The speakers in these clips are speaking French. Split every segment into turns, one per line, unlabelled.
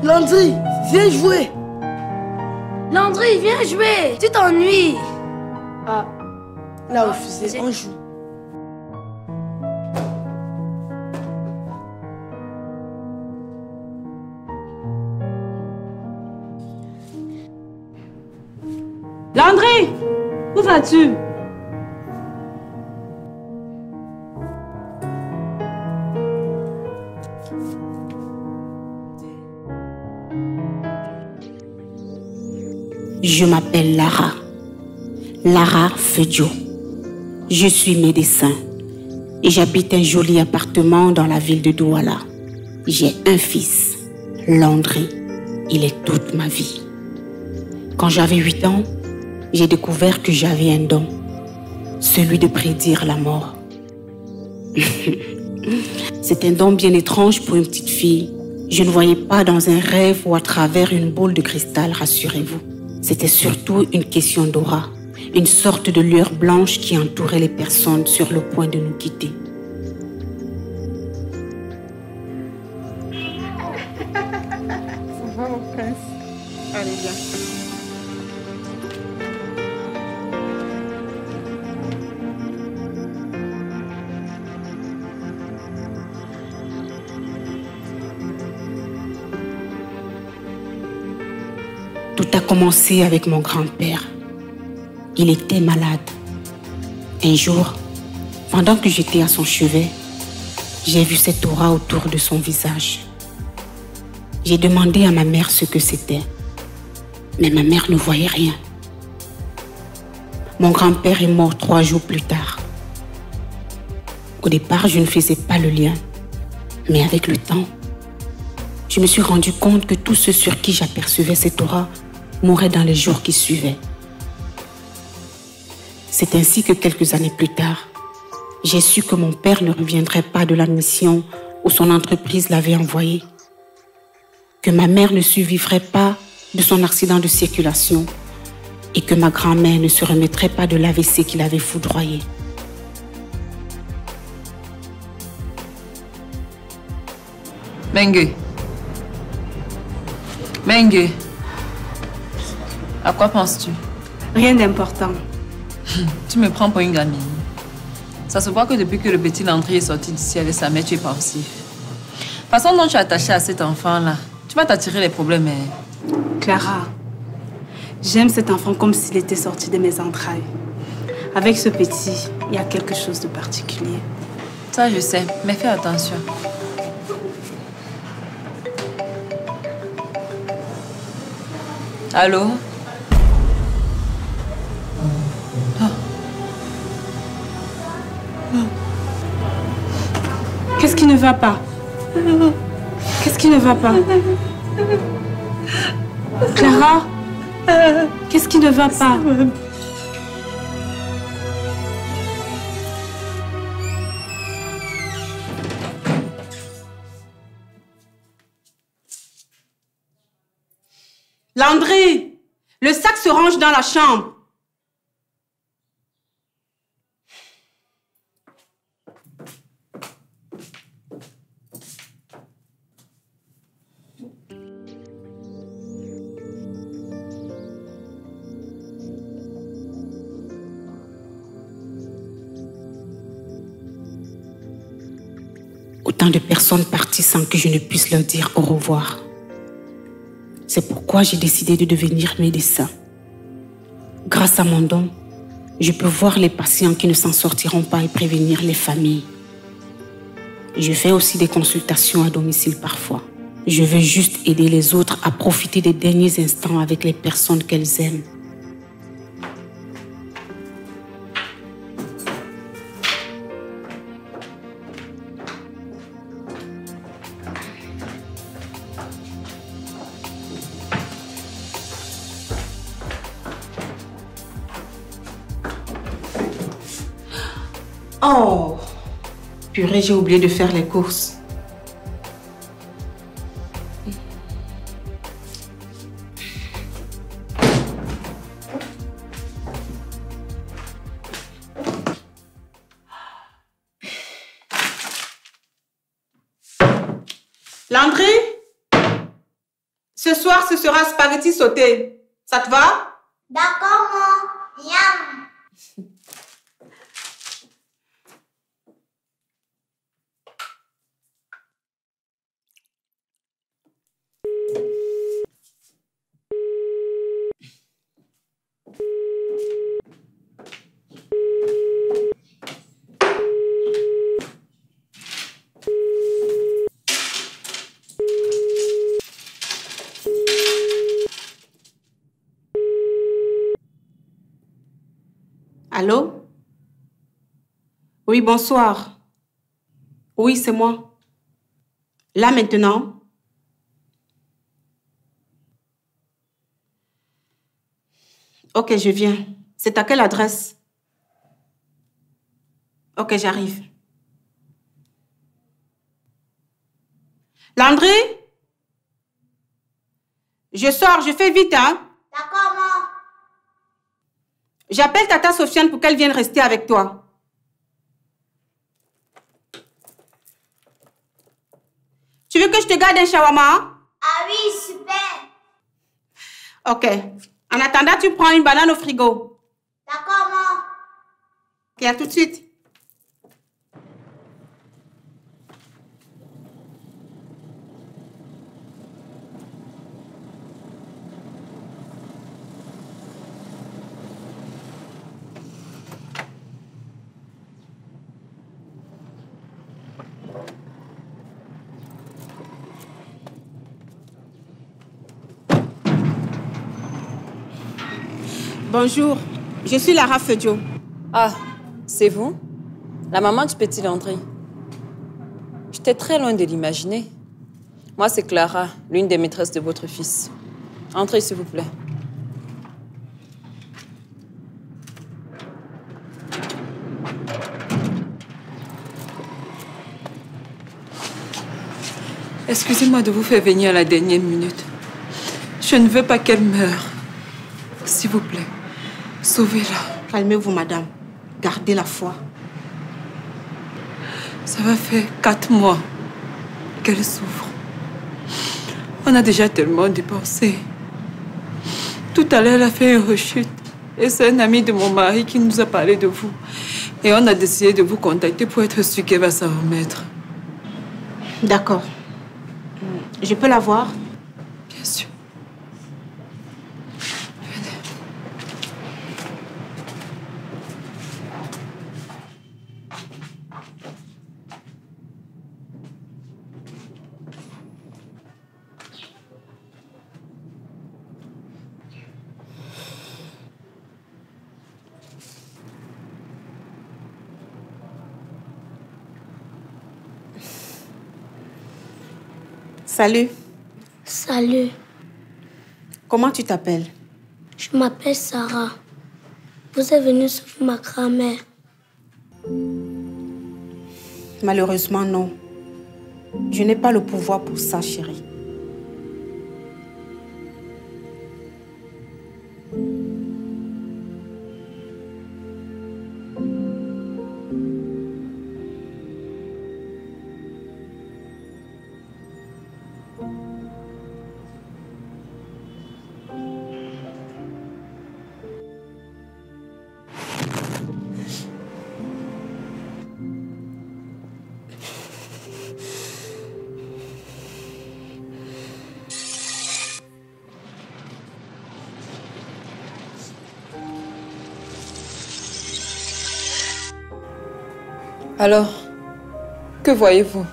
Landry, viens jouer.
Landry, viens jouer. Tu t'ennuies.
Ah, là au fusée, on joue.
Landry, où vas-tu?
Je m'appelle Lara. Lara Fedio. Je suis médecin et j'habite un joli appartement dans la ville de Douala. J'ai un fils, Landry. Il est toute ma vie. Quand j'avais 8 ans, j'ai découvert que j'avais un don, celui de prédire la mort. C'est un don bien étrange pour une petite fille. Je ne voyais pas dans un rêve ou à travers une boule de cristal, rassurez-vous. C'était surtout une question d'aura, une sorte de lueur blanche qui entourait les personnes sur le point de nous quitter.
Ça va, mon prince? Allez, viens.
Tout a commencé avec mon grand-père. Il était malade. Un jour, pendant que j'étais à son chevet, j'ai vu cette aura autour de son visage. J'ai demandé à ma mère ce que c'était, mais ma mère ne voyait rien. Mon grand-père est mort 3 jours plus tard. Au départ, je ne faisais pas le lien, mais avec le temps, je me suis rendu compte que tous ceux sur qui j'apercevais cette aura mouraient dans les jours qui suivaient. C'est ainsi que quelques années plus tard, j'ai su que mon père ne reviendrait pas de la mission où son entreprise l'avait envoyé, que ma mère ne survivrait pas de son accident de circulation et que ma grand-mère ne se remettrait pas de l'AVC qui l'avait foudroyée.
Mengue. Mengue. À quoi penses-tu?
Rien d'important.
Tu me prends pour une gamine. Ça se voit que depuis que le petit Landry est sorti d'ici avec sa mère, tu es pensif. La façon dont tu es attachée à cet enfant-là, tu vas t'attirer les problèmes.
Clara, j'aime cet enfant comme s'il était sorti de mes entrailles. Avec ce petit, il y a quelque chose de particulier.
Ça, je sais, mais fais attention. Allô?
Qu'est-ce qui ne va pas? Qu'est-ce qui ne va pas? Clara? Qu'est-ce qui ne va pas? Landry! Le sac se range dans la chambre.
Autant de personnes parties sans que je ne puisse leur dire au revoir. C'est pourquoi j'ai décidé de devenir médecin. Grâce à mon don, je peux voir les patients qui ne s'en sortiront pas et prévenir les familles. Je fais aussi des consultations à domicile parfois. Je veux juste aider les autres à profiter des derniers instants avec les personnes qu'elles aiment.
Oh! Purée, j'ai oublié de faire les courses. Landry?
Ce soir, ce sera spaghetti sauté. Ça te va?
D'accord, maman. Yam.
Allô? Oui, bonsoir. Oui, c'est moi. Là maintenant? Ok, je viens. C'est à quelle adresse? Ok, j'arrive. Landry? Je sors, je fais vite, hein?
D'accord, maman.
J'appelle Tata Sofiane pour qu'elle vienne rester avec toi. Tu veux que je te garde un shawarma?
Ah oui, super.
Ok. En attendant, tu prends une banane au frigo.
D'accord, maman.
Ok, à tout de suite. Bonjour, je suis Lara Fedio.
Ah, c'est vous? La maman du petit Landry. J'étais très loin de l'imaginer. Moi, c'est Clara, l'une des maîtresses de votre fils. Entrez, s'il vous plaît. Excusez-moi de vous faire venir à la dernière minute. Je ne veux pas qu'elle meure. S'il vous plaît, sauvez-la.
Calmez-vous, madame. Gardez la foi.
Ça va faire 4 mois qu'elle souffre. On a déjà tellement dépensé. Tout à l'heure, elle a fait une rechute. Et c'est un ami de mon mari qui nous a parlé de vous. Et on a décidé de vous contacter pour être sûr qu'elle va s'en remettre.
D'accord. Je peux la voir?
Bien sûr. Venez.
Salut.
Salut,
Comment tu t'appelles?
je m'appelle Sarah. Vous êtes venue sauver ma grand-mère.
Malheureusement, non. Je n'ai pas le pouvoir pour ça, chérie.
Alors, que voyez-vous?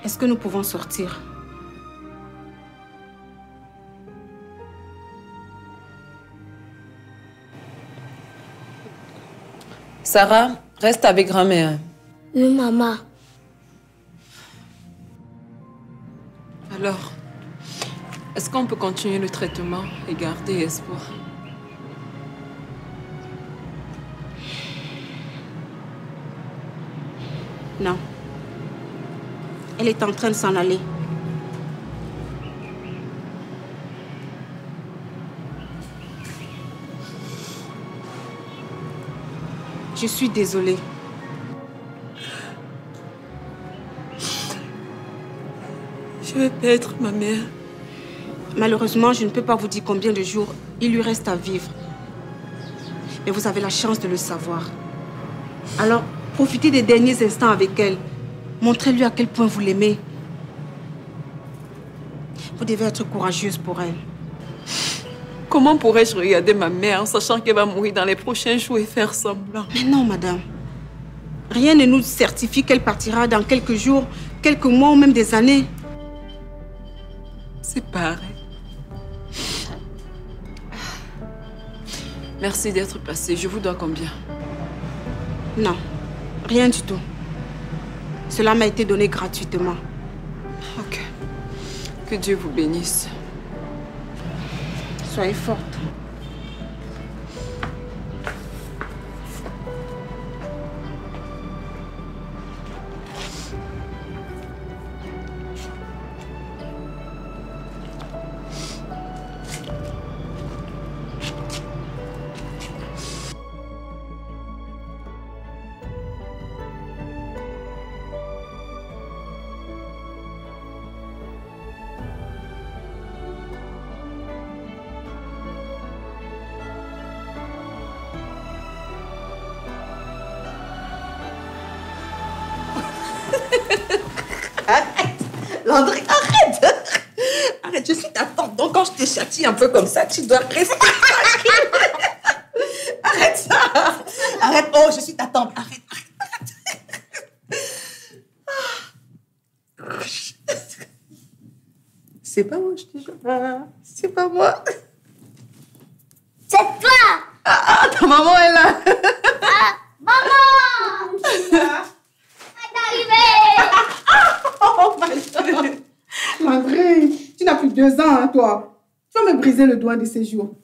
Est-ce que nous pouvons sortir?
Sarah, reste avec grand-mère.
Oui, maman.
Alors, est-ce qu'on peut continuer le traitement et garder espoir?
Non. Elle est en train de s'en aller. Je suis désolée.
Je vais perdre ma mère.
Malheureusement, je ne peux pas vous dire combien de jours il lui reste à vivre. Mais vous avez la chance de le savoir. Alors, profitez des derniers instants avec elle. Montrez-lui à quel point vous l'aimez. Vous devez être courageuse pour elle.
Comment pourrais-je regarder ma mère en sachant qu'elle va mourir dans les prochains jours et faire semblant?
Mais non, madame. Rien ne nous certifie qu'elle partira dans quelques jours, quelques mois ou même des années.
C'est pareil. Merci d'être passé. Je vous dois combien?
Non, rien du tout. Cela m'a été donné gratuitement.
Ok. Que Dieu vous bénisse.
Soyez forte.
Landry, arrête! Arrête, je suis ta tante. Donc quand je te châtie un peu comme ça, tu dois rester tranquille. Arrête ça! Arrête, oh, je suis ta tante. Arrête, arrête. C'est pas moi, je te jure. C'est pas moi.
C'est toi!
Ah, ta maman est là.
Maman! C'est arrivé!
Oh, my God. Landry, tu n'as plus 2 ans, hein, toi. Tu vas me briser le doigt de ces jours.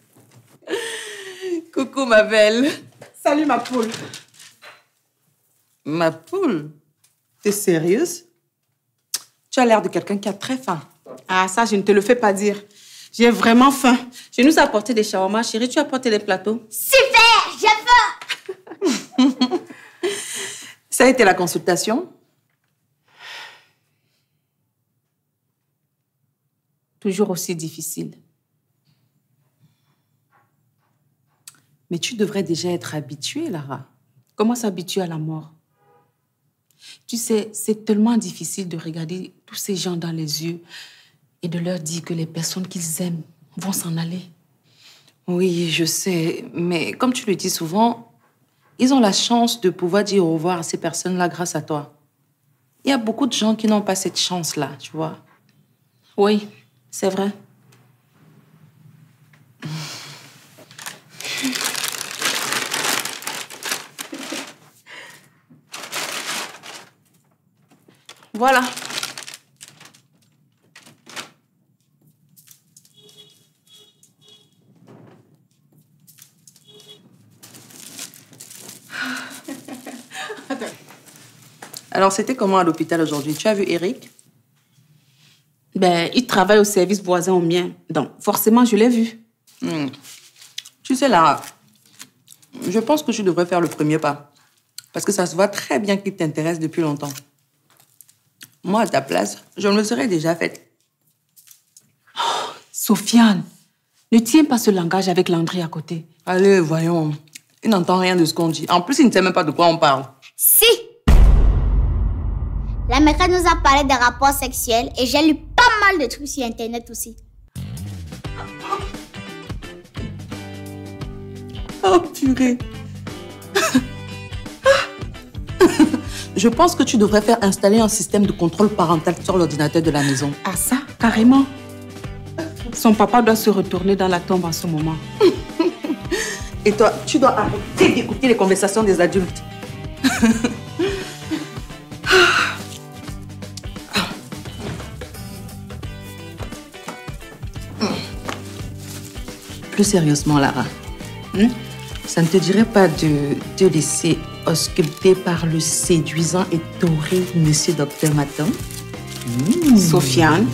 Coucou, ma belle.
Salut, ma poule.
Ma poule?
T'es sérieuse? Tu as l'air de quelqu'un qui a très faim.
Ah, ça, je ne te le fais pas dire. J'ai vraiment faim. Je nous ai apporté des shawarma. Chérie, tu as apporté les plateaux?
Super! J'ai faim!
Ça a été la consultation?
Toujours aussi difficile.
Mais tu devrais déjà être habituée, Lara.
Comment s'habituer à la mort? Tu sais, c'est tellement difficile de regarder tous ces gens dans les yeux et de leur dire que les personnes qu'ils aiment vont s'en aller.
Oui, je sais. Mais comme tu le dis souvent, ils ont la chance de pouvoir dire au revoir à ces personnes-là grâce à toi. Il y a beaucoup de gens qui n'ont pas cette chance-là, tu vois.
Oui, c'est vrai. Voilà.
Alors, c'était comment à l'hôpital aujourd'hui? Tu as vu Eric?
Ben, il travaille au service voisin au mien. Donc, forcément, je l'ai vu.
Tu sais, Lara, je pense que tu devrais faire le premier pas. Parce que ça se voit très bien qu'il t'intéresse depuis longtemps. Moi, à ta place, je me le serais déjà faite.
Oh, Sofiane, ne tiens pas ce langage avec Landry à côté.
Allez, voyons. Il n'entend rien de ce qu'on dit. En plus, il ne sait même pas de quoi on parle.
Si! La maîtresse nous a parlé des rapports sexuels et j'ai lu pas mal de trucs sur Internet aussi.
Oh, purée. Je pense que tu devrais faire installer un système de contrôle parental sur l'ordinateur de la maison.
Ah ça, carrément. Son papa doit se retourner dans la tombe en ce moment.
Et toi, tu dois arrêter d'écouter les conversations des adultes. Plus sérieusement, Lara, ça ne te dirait pas de te laisser ausculter par le séduisant et torride monsieur Docteur Matin?
Sofiane,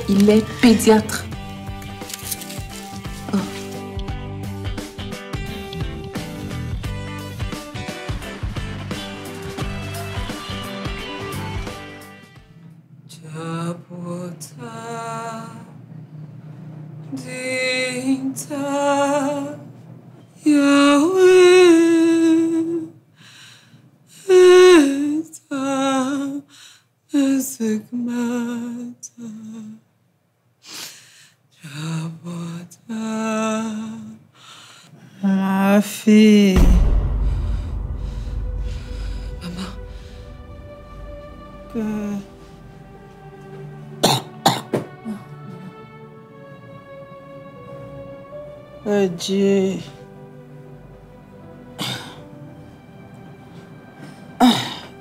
il est pédiatre.
Dinta Yahweh Eta Esekmata Jabota.
Ma fille.
Maman.
Oh Dieu.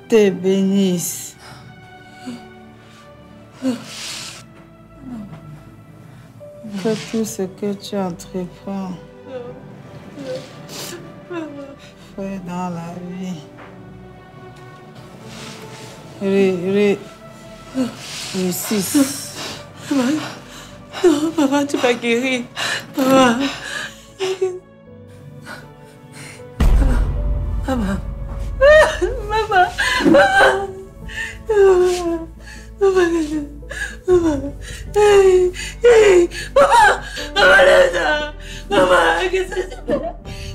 Te bénisse. Que tout ce que tu entreprends fait dans la vie réussisse.
Maman, non, maman, tu vas guérir. Maman. Maman. Maman. Maman. Maman. Maman. Hey, hey. Maman. Maman, Lisa. Maman, qu'est-ce que c'est?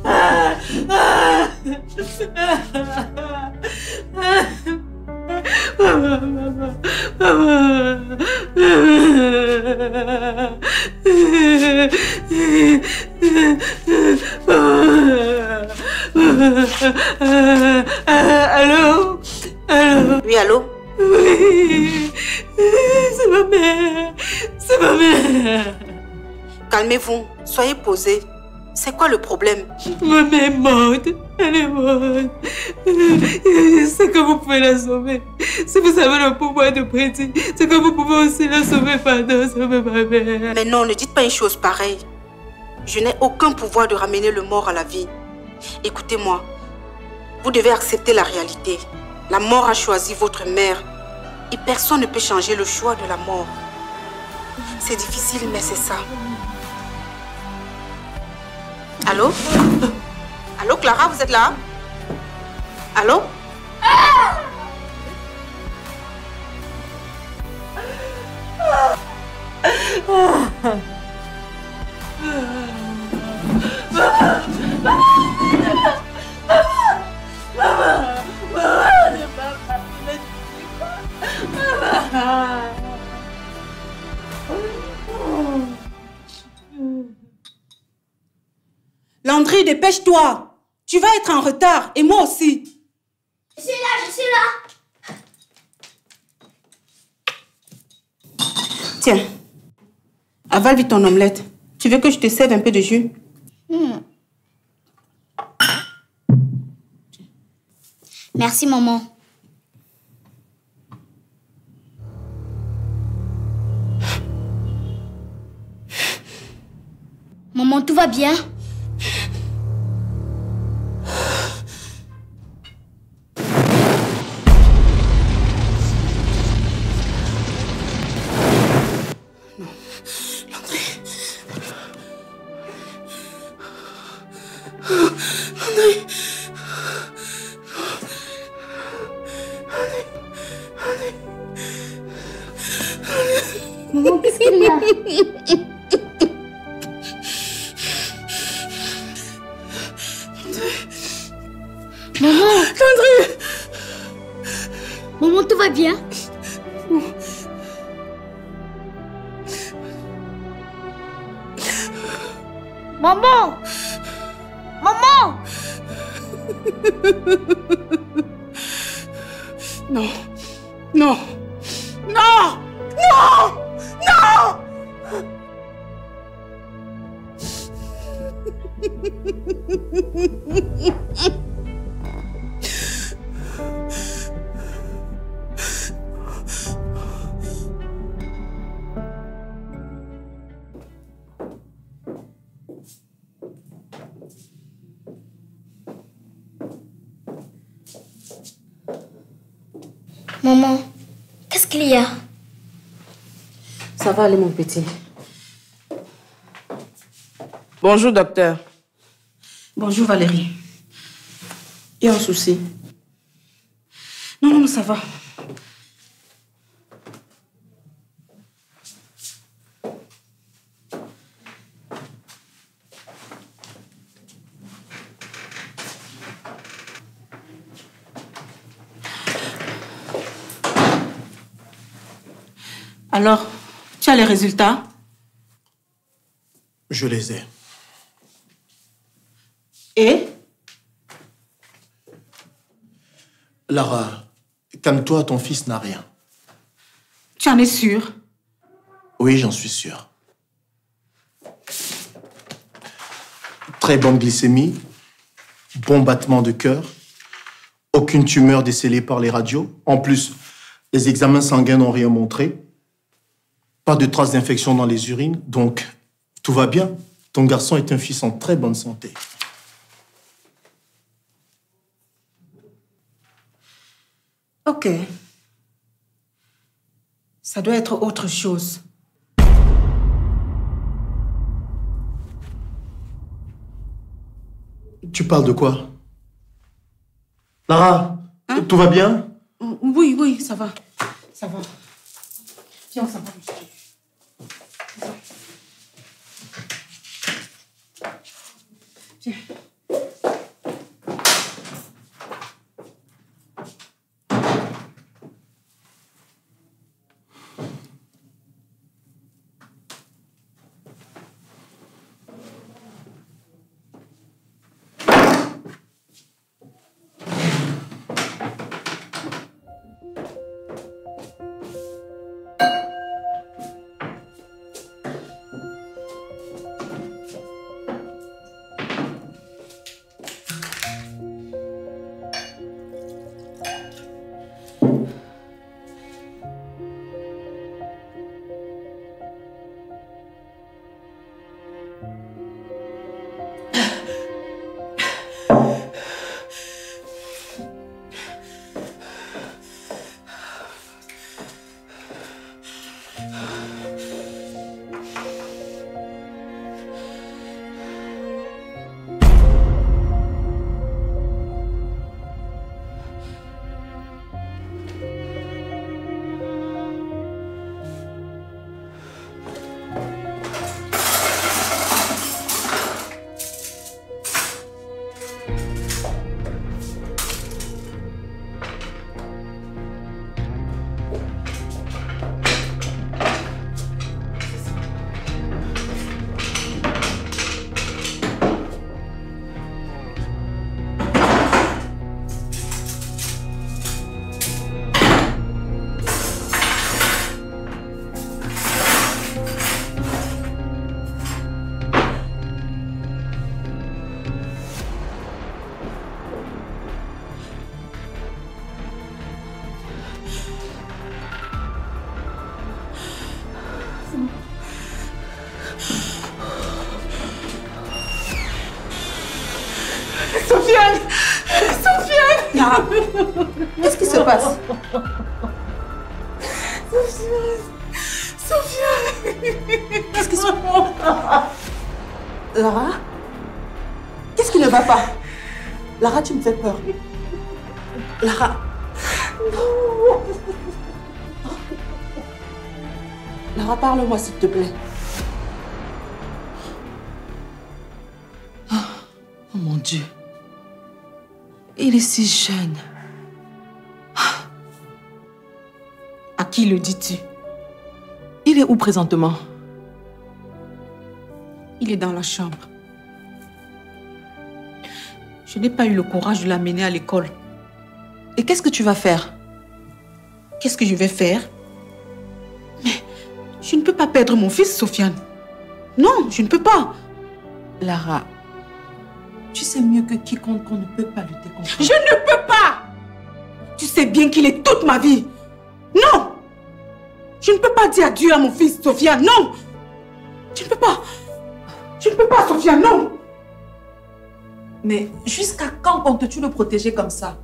Ah. Ah. Maman, maman, maman. Allô? Allô?
Oui, allô?
Oui, c'est ma mère. C'est ma mère.
Calmez-vous, soyez posés. C'est quoi le problème?
Ma mère est morte. Elle est morte. Je sais que vous pouvez la sauver. Si vous avez le pouvoir de prédire, c'est que vous pouvez aussi la sauver. Pardon, sauver ma mère.
Mais non, ne dites pas une chose pareille. Je n'ai aucun pouvoir de ramener le mort à la vie. Écoutez-moi, vous devez accepter la réalité. La mort a choisi votre mère et personne ne peut changer le choix de la mort. C'est difficile, mais c'est ça. Allô? Allô, Clara, vous êtes là? Allô?
Landry, dépêche-toi. Tu vas être en retard et moi aussi.
Je suis là.
Tiens, avale vite ton omelette. Tu veux que je te serve un peu de jus?
Merci, maman. Maman, tout va bien? Maman, qu'est-ce qu'il y a? Maman! Landry! Maman, tout va bien? Maman! Maman!
Non, non, non, non, non!
Maman, qu'est-ce qu'il y a?
Ça va aller, mon petit.
Bonjour, docteur.
Bonjour, Valérie.
Il y a un souci?
Non, non, ça va. Alors, tu as les résultats?
Je les ai.
Et?
Lara, calme-toi, ton fils n'a rien.
Tu en es sûre?
Oui, j'en suis sûr. Très bonne glycémie, bon battement de cœur, aucune tumeur décelée par les radios. En plus, les examens sanguins n'ont rien montré. Pas de traces d'infection dans les urines, donc tout va bien. Ton garçon est un fils en très bonne santé.
Ok. Ça doit être autre chose.
Tu parles de quoi? Lara, tout va bien?
Oui, oui, ça va. Ça va. Viens, ça va, monsieur. Viens.
Sofiane! Sofiane!
Lara, qu'est-ce qui se passe?
Sofiane!
Qu'est-ce qui se passe? Lara? Qu'est-ce qui ne va pas? Lara, tu me fais peur. Lara. Lara, parle-moi s'il te plaît.
Oh mon Dieu. Il est si jeune.
À qui le dis-tu?
Il est où présentement?
Il est dans la chambre. Je n'ai pas eu le courage de l'amener à l'école.
Et qu'est-ce que tu vas faire?
Qu'est-ce que je vais faire? Mais je ne peux pas perdre mon fils, Sofiane. Non, je ne peux pas.
Lara, tu sais mieux que quiconque qu'on ne peut pas lutter contre.
Je ne peux pas! Tu sais bien qu'il est toute ma vie. Non! Je ne peux pas dire adieu à mon fils, Sofiane, non! Je ne peux pas! Je ne peux pas, Sofiane, non!
Mais jusqu'à quand comptes-tu le protéger comme ça?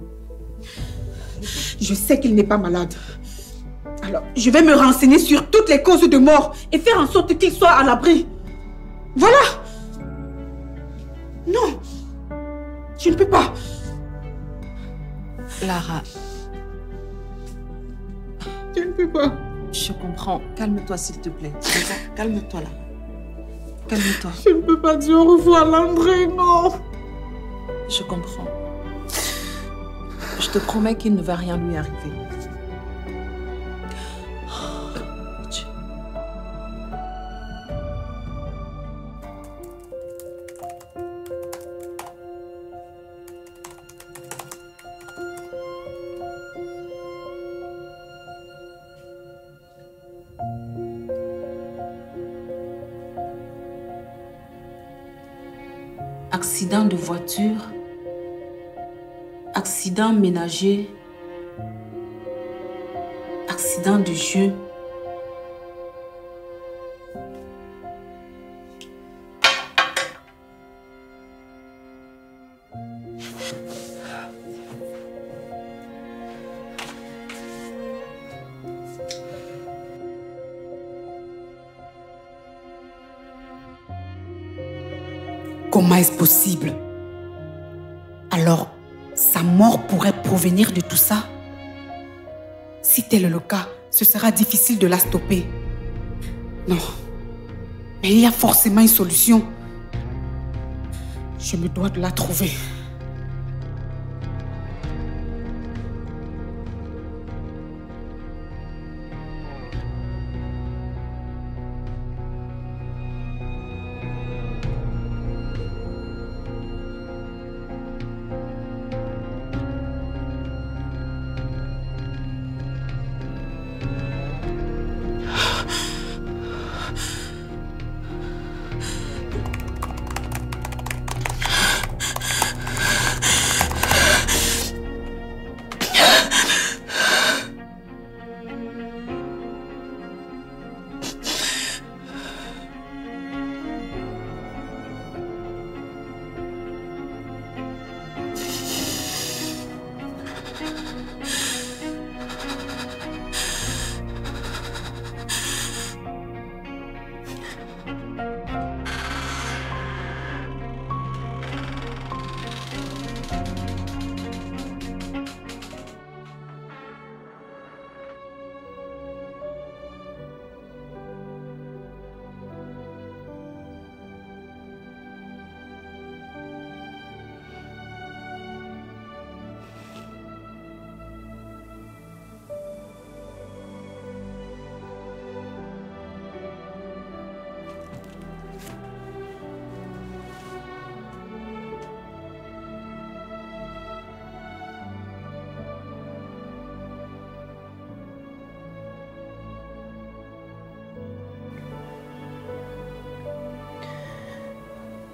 Je sais qu'il n'est pas malade. Alors, je vais me renseigner sur toutes les causes de mort et faire en sorte qu'il soit à l'abri. Voilà! Non! Je ne peux pas!
Lara,
Je ne peux pas.
je comprends. Calme-toi s'il te plaît. Calme-toi là. Calme-toi.
Je ne peux pas dire au revoir à Landré, non!
Je comprends. Je te promets qu'il ne va rien lui arriver. Oh, Dieu.
accident de voiture, accident ménager, accident de jeu. Comment est-ce possible? Alors, sa mort pourrait provenir de tout ça? Si tel est le cas, ce sera difficile de la stopper. Non, mais il y a forcément une solution. Je me dois de la trouver.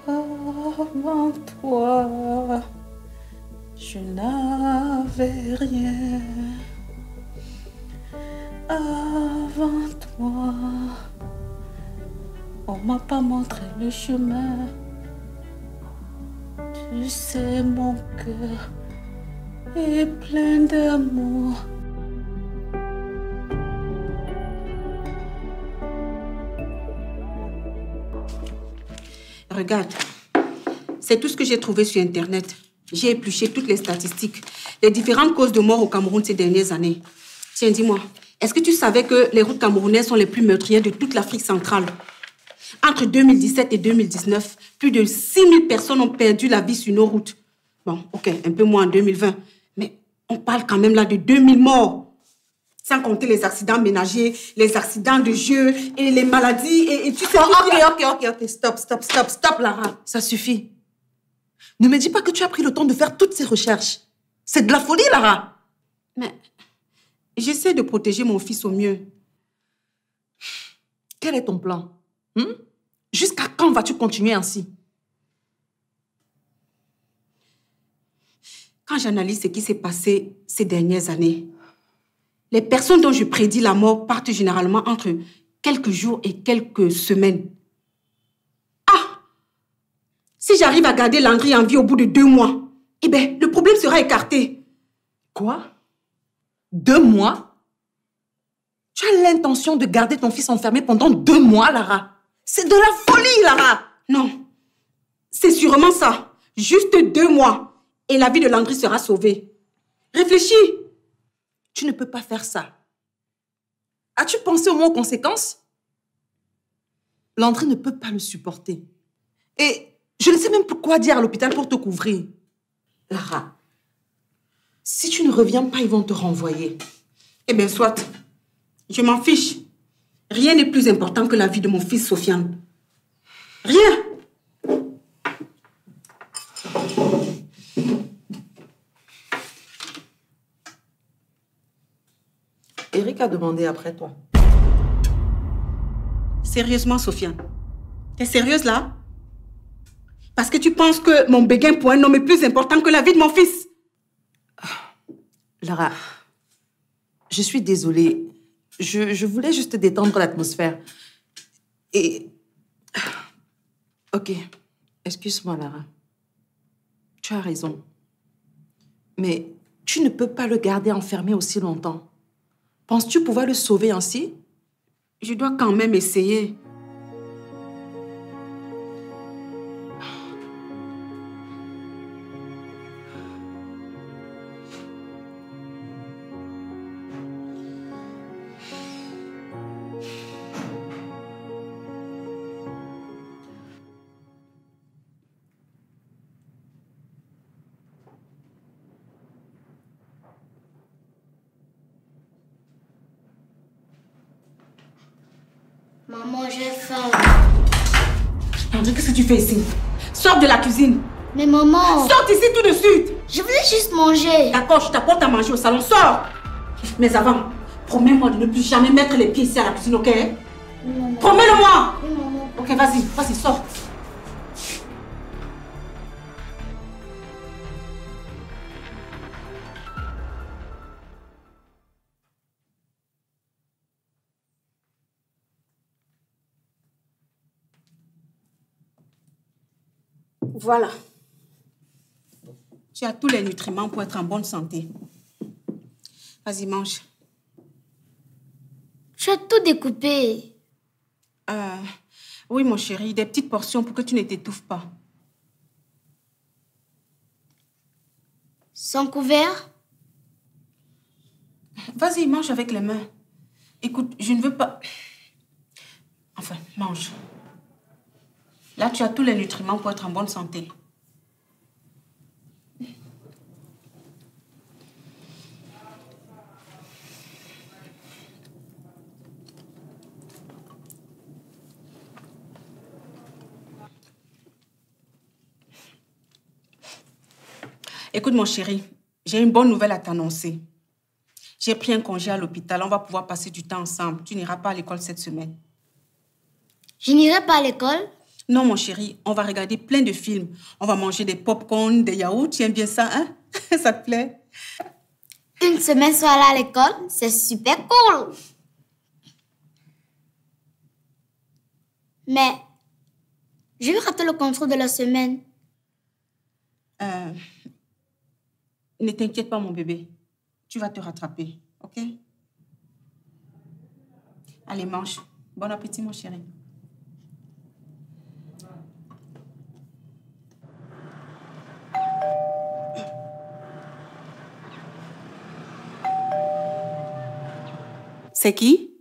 Avant toi, je n'avais rien. Avant toi, on m'a pas montré le chemin. Tu sais, mon cœur est plein d'amour.
Regarde, c'est tout ce que j'ai trouvé sur Internet. J'ai épluché toutes les statistiques, les différentes causes de mort au Cameroun ces dernières années. Tiens, dis-moi, est-ce que tu savais que les routes camerounaises sont les plus meurtrières de toute l'Afrique centrale? Entre 2017 et 2019, plus de 6000 personnes ont perdu la vie sur nos routes. Bon, ok, un peu moins en 2020, mais on parle quand même là de 2000 morts. Sans compter les accidents ménagers, les accidents de jeu et les maladies et tu sais...
Ok, stop, Lara. Ça suffit. Ne me dis pas que tu as pris le temps de faire toutes ces recherches. C'est de la folie, Lara.
Mais j'essaie de protéger mon fils au mieux.
Quel est ton plan? Jusqu'à quand vas-tu continuer ainsi?
Quand j'analyse ce qui s'est passé ces dernières années, les personnes dont je prédis la mort partent généralement entre quelques jours et quelques semaines. Ah! Si j'arrive à garder Landry en vie au bout de 2 mois, eh bien, le problème sera écarté.
Quoi? 2 mois? Tu as l'intention de garder ton fils enfermé pendant 2 mois, Lara? C'est de la folie, Lara!
Non, c'est sûrement ça. Juste 2 mois et la vie de Landry sera sauvée. Réfléchis.
Tu ne peux pas faire ça. As-tu pensé au moins aux conséquences? Landry ne peut pas le supporter. Et je ne sais même plus quoi dire à l'hôpital pour te couvrir. Lara, si tu ne reviens pas, ils vont te renvoyer.
Eh bien, soit. Je m'en fiche. Rien n'est plus important que la vie de mon fils, Sofiane. Rien.
Eric a demandé après toi.
Sérieusement, Sofiane? T'es sérieuse là? Parce que tu penses que mon béguin pour un homme est plus important que la vie de mon fils.
Lara, je suis désolée. Je voulais juste détendre l'atmosphère. Et... Ok, excuse-moi, Lara. Tu as raison. Mais tu ne peux pas le garder enfermé aussi longtemps. Penses-tu pouvoir le sauver ainsi?
Je dois quand même essayer.
Maman, j'ai faim.
André, qu'est-ce que tu fais ici? Sors de la cuisine.
Mais maman...
Sors d'ici tout de suite.
Je voulais juste manger.
D'accord, je t'apporte à manger au salon. Sors. Mais avant, promets-moi de ne plus jamais mettre les pieds ici à la cuisine, ok?
Oui,
Promets-le-moi.
Oui, maman.
Ok, vas-y, sors. Voilà. Tu as tous les nutriments pour être en bonne santé. Vas-y, mange.
Tu as tout découpé.
Oui, mon chéri, des petites portions pour que tu ne t'étouffes pas.
Sans couvert?
Vas-y, mange avec les mains. Écoute, je ne veux pas... Enfin, mange. Là, tu as tous les nutriments pour être en bonne santé. Écoute, mon chéri, j'ai une bonne nouvelle à t'annoncer. J'ai pris un congé à l'hôpital. On va pouvoir passer du temps ensemble. Tu n'iras pas à l'école cette semaine.
Je n'irai pas à l'école?
Non, mon chéri, on va regarder plein de films. On va manger des pop-corn, des yaourts. Tu aimes bien ça, hein? Ça te plaît?
Une semaine sans aller à l'école, c'est super cool. Mais, je vais rater le contrôle de la semaine.
Ne t'inquiète pas, mon bébé. Tu vas te rattraper, ok? Allez, mange. Bon appétit, mon chéri. C'est qui?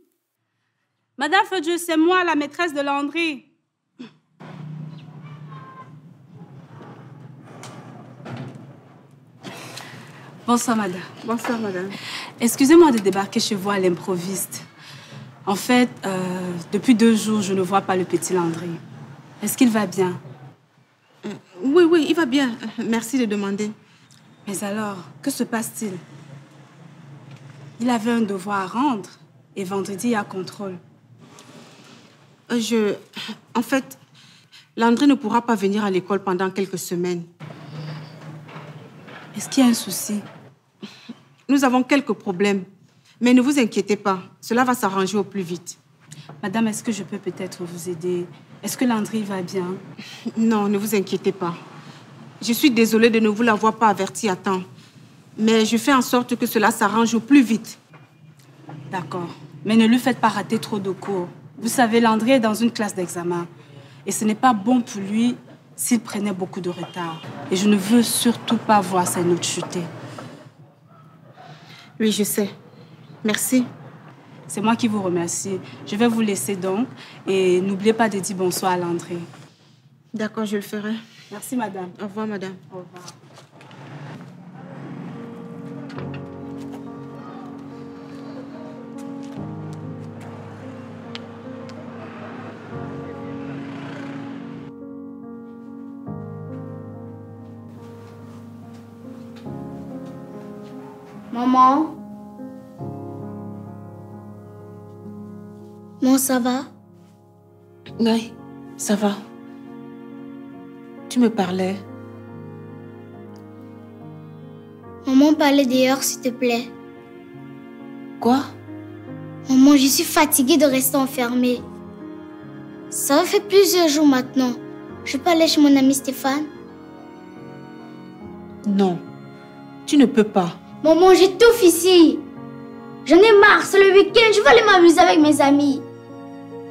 Madame Feudieu, c'est moi, la maîtresse de Landry. Bonsoir, madame.
Bonsoir, madame.
Excusez-moi de débarquer chez vous à l'improviste. En fait, depuis 2 jours, je ne vois pas le petit Landry. Est-ce qu'il va bien?
Oui, il va bien. Merci de demander.
Mais alors, que se passe-t-il? Il avait un devoir à rendre et vendredi, il y a contrôle.
En fait, Landry ne pourra pas venir à l'école pendant quelques semaines.
Est-ce qu'il y a un souci?
Nous avons quelques problèmes. Mais ne vous inquiétez pas, cela va s'arranger au plus vite.
Madame, est-ce que je peux peut-être vous aider? Est-ce que Landry va bien?
Non, ne vous inquiétez pas. Je suis désolée de ne vous l'avoir pas averti à temps. Mais je fais en sorte que cela s'arrange au plus vite.
D'accord. Mais ne lui faites pas rater trop de cours. Vous savez, Landry est dans une classe d'examen. Et ce n'est pas bon pour lui s'il prenait beaucoup de retard. Et je ne veux surtout pas voir ses notes chuter.
Oui, je sais. Merci.
C'est moi qui vous remercie. Je vais vous laisser donc. Et n'oubliez pas de dire bonsoir à Landry.
D'accord, je le ferai.
Merci, madame.
Au revoir, madame.
Au revoir.
Maman? Maman, ça va?
Oui, ça va. Tu me parlais.
Maman, parlait dehors, s'il te plaît.
Quoi?
Maman, je suis fatiguée de rester enfermée. Ça fait plusieurs jours maintenant. Je peux aller chez mon ami Stéphane?
Non, tu ne peux pas.
Maman, j'étouffe ici. J'en ai marre, c'est le week-end, je veux aller m'amuser avec mes amis.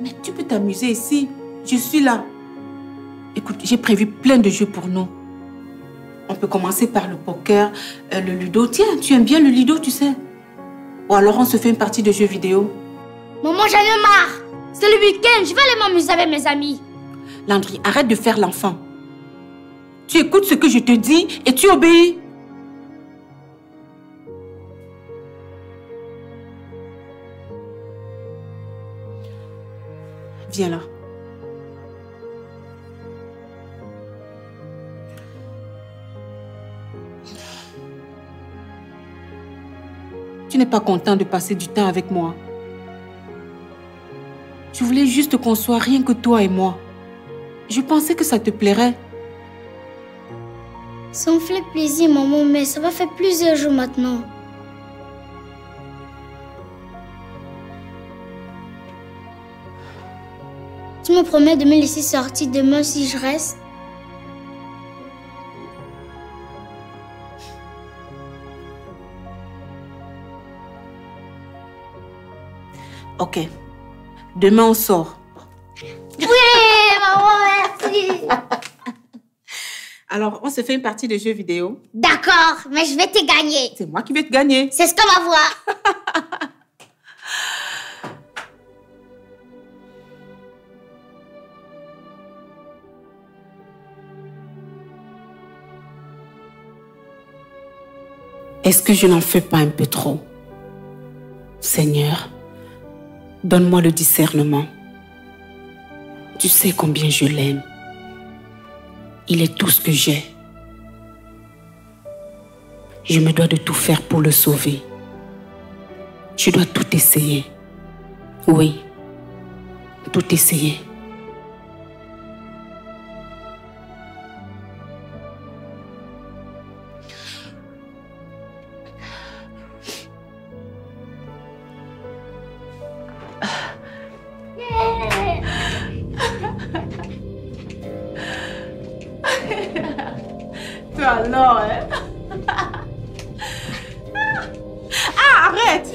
Mais tu peux t'amuser ici. Je suis là. Écoute, j'ai prévu plein de jeux pour nous. On peut commencer par le poker, le ludo. Tiens, tu aimes bien le ludo, tu sais. Ou alors on se fait une partie de jeux vidéo.
Maman, j'en ai marre. C'est le week-end, je veux aller m'amuser avec mes amis.
Landry, arrête de faire l'enfant. Tu écoutes ce que je te dis et tu obéis. Viens là. Tu n'es pas content de passer du temps avec moi. Je voulais juste qu'on soit rien que toi et moi. Je pensais que ça te plairait.
Ça me fait plaisir, maman, mais ça va faire plusieurs jours maintenant. Tu me promets de me laisser sortir demain si je reste?
Ok. Demain, on sort.
Oui, maman, merci.
Alors, on se fait une partie de jeux vidéo.
D'accord, mais je vais te gagner.
C'est moi qui vais te gagner.
C'est ce qu'on va voir.
Est-ce que je n'en fais pas un peu trop? Seigneur, donne-moi le discernement. Tu sais combien je l'aime. Il est tout ce que j'ai. Je me dois de tout faire pour le sauver. Je dois tout essayer. Oui, tout essayer.
Toi alors, hein? Ah, arrête!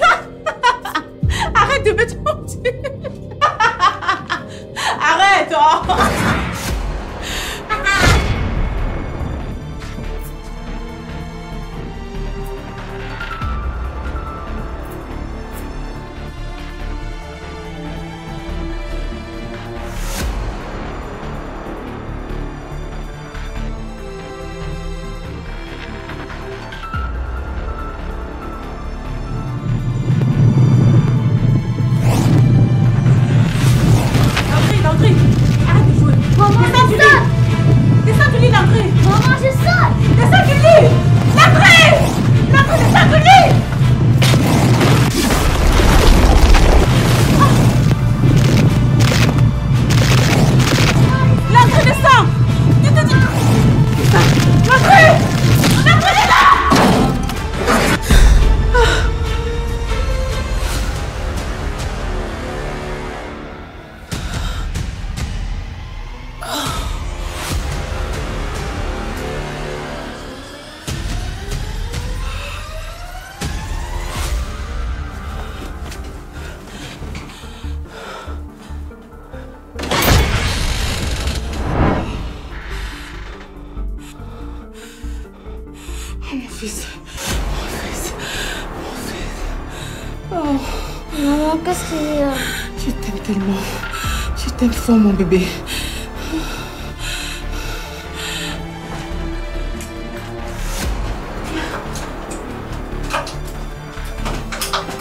Arrête de me tromper! Arrête! Oh.
Maman, qu'est-ce qu'il y a?
Je t'aime tellement. Je t'aime fort, mon bébé.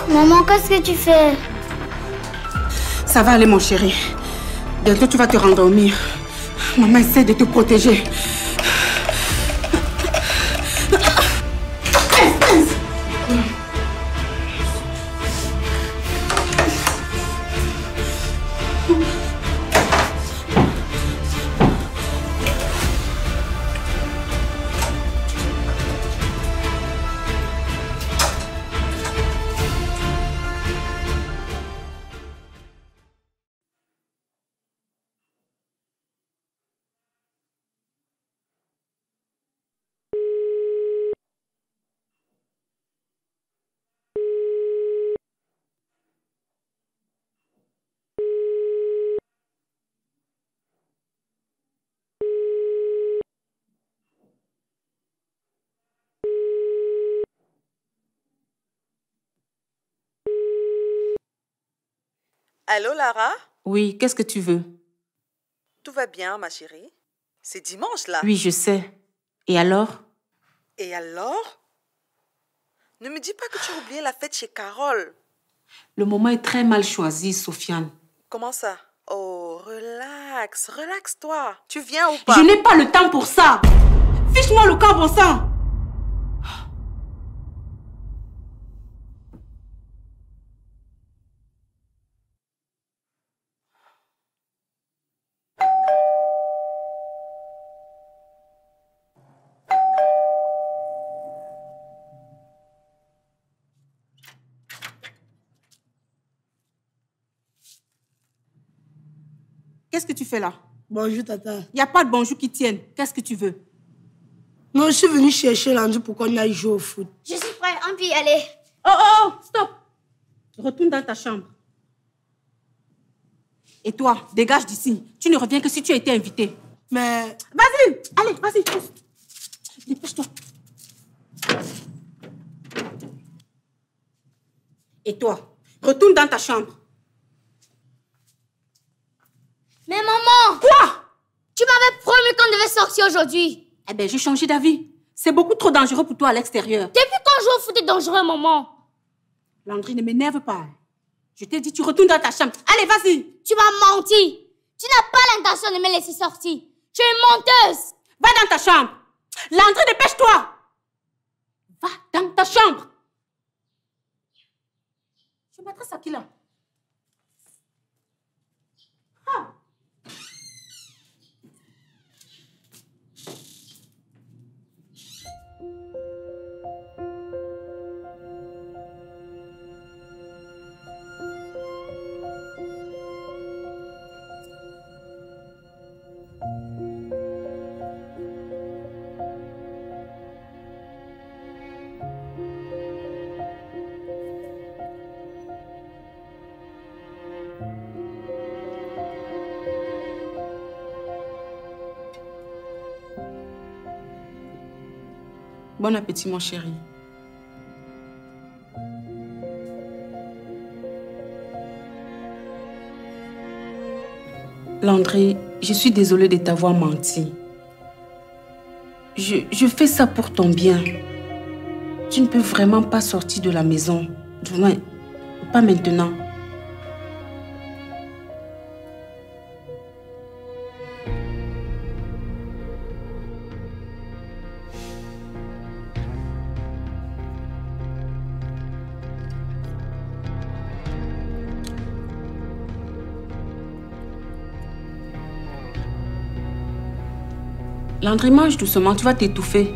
Maman, qu'est-ce que tu fais?
Ça va aller, mon chéri. Bientôt, tu vas te rendormir. Maman essaie de te protéger.
Allô, Lara?
Oui, qu'est-ce que tu veux?
Tout va bien, ma chérie? C'est dimanche, là.
Oui, je sais. Et alors?
Et alors? Ne me dis pas que tu as oublié la fête chez Carole.
Le moment est très mal choisi, Sofiane.
Comment ça? Oh, relax, relaxe-toi. Tu viens ou pas?
Je n'ai pas le temps pour ça. Fiche-moi le camp, bon sang. Qu'est-ce que tu fais là?
Bonjour, tata.
Il n'y a pas de bonjour qui tienne. Qu'est-ce que tu veux?
Non, je suis venue chercher Landry pour qu'on aille jouer au foot.
Je suis prêt, on peut y aller.
Oh, oh, oh, stop. Retourne dans ta chambre. Et toi, dégage d'ici. Tu ne reviens que si tu as été invité.
Mais...
Vas-y, allez, vas-y. Dépêche-toi. Et toi, retourne dans ta chambre.
Mais maman!
Quoi?
Tu m'avais promis qu'on devait sortir aujourd'hui.
Eh bien, j'ai changé d'avis. C'est beaucoup trop dangereux pour toi à l'extérieur.
Depuis quand jouer au foot est dangereux, maman?
Landry, ne m'énerve pas. Je t'ai dit, tu retournes dans ta chambre. Allez, vas-y.
Tu m'as menti. Tu n'as pas l'intention de me laisser sortir. Tu es une menteuse.
Va dans ta chambre. Landry, dépêche-toi. Va dans ta chambre. Je m'adresse à qui là? Ah. Bon appétit, mon chéri. Landry, je suis désolée de t'avoir menti. Je fais ça pour ton bien. Tu ne peux vraiment pas sortir de la maison. Du moins, pas maintenant. Landry, mange doucement, tu vas t'étouffer.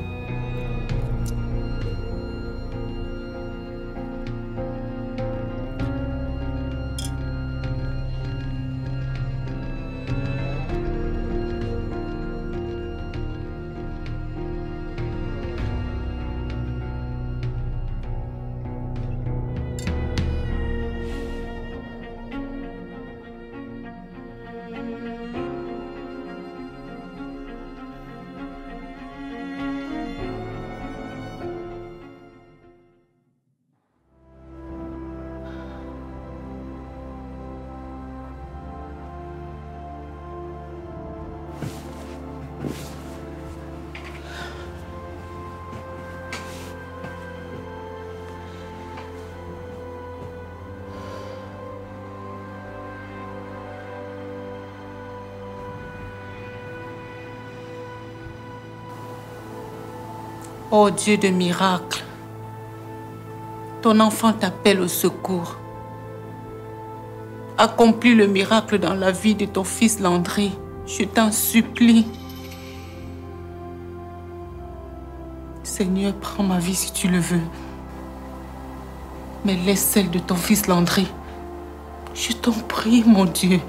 Oh Dieu de miracle, ton enfant t'appelle au secours. Accomplis le miracle dans la vie de ton fils Landry. Je t'en supplie. Seigneur, prends ma vie si tu le veux. Mais laisse celle de ton fils Landry. Je t'en prie, mon Dieu.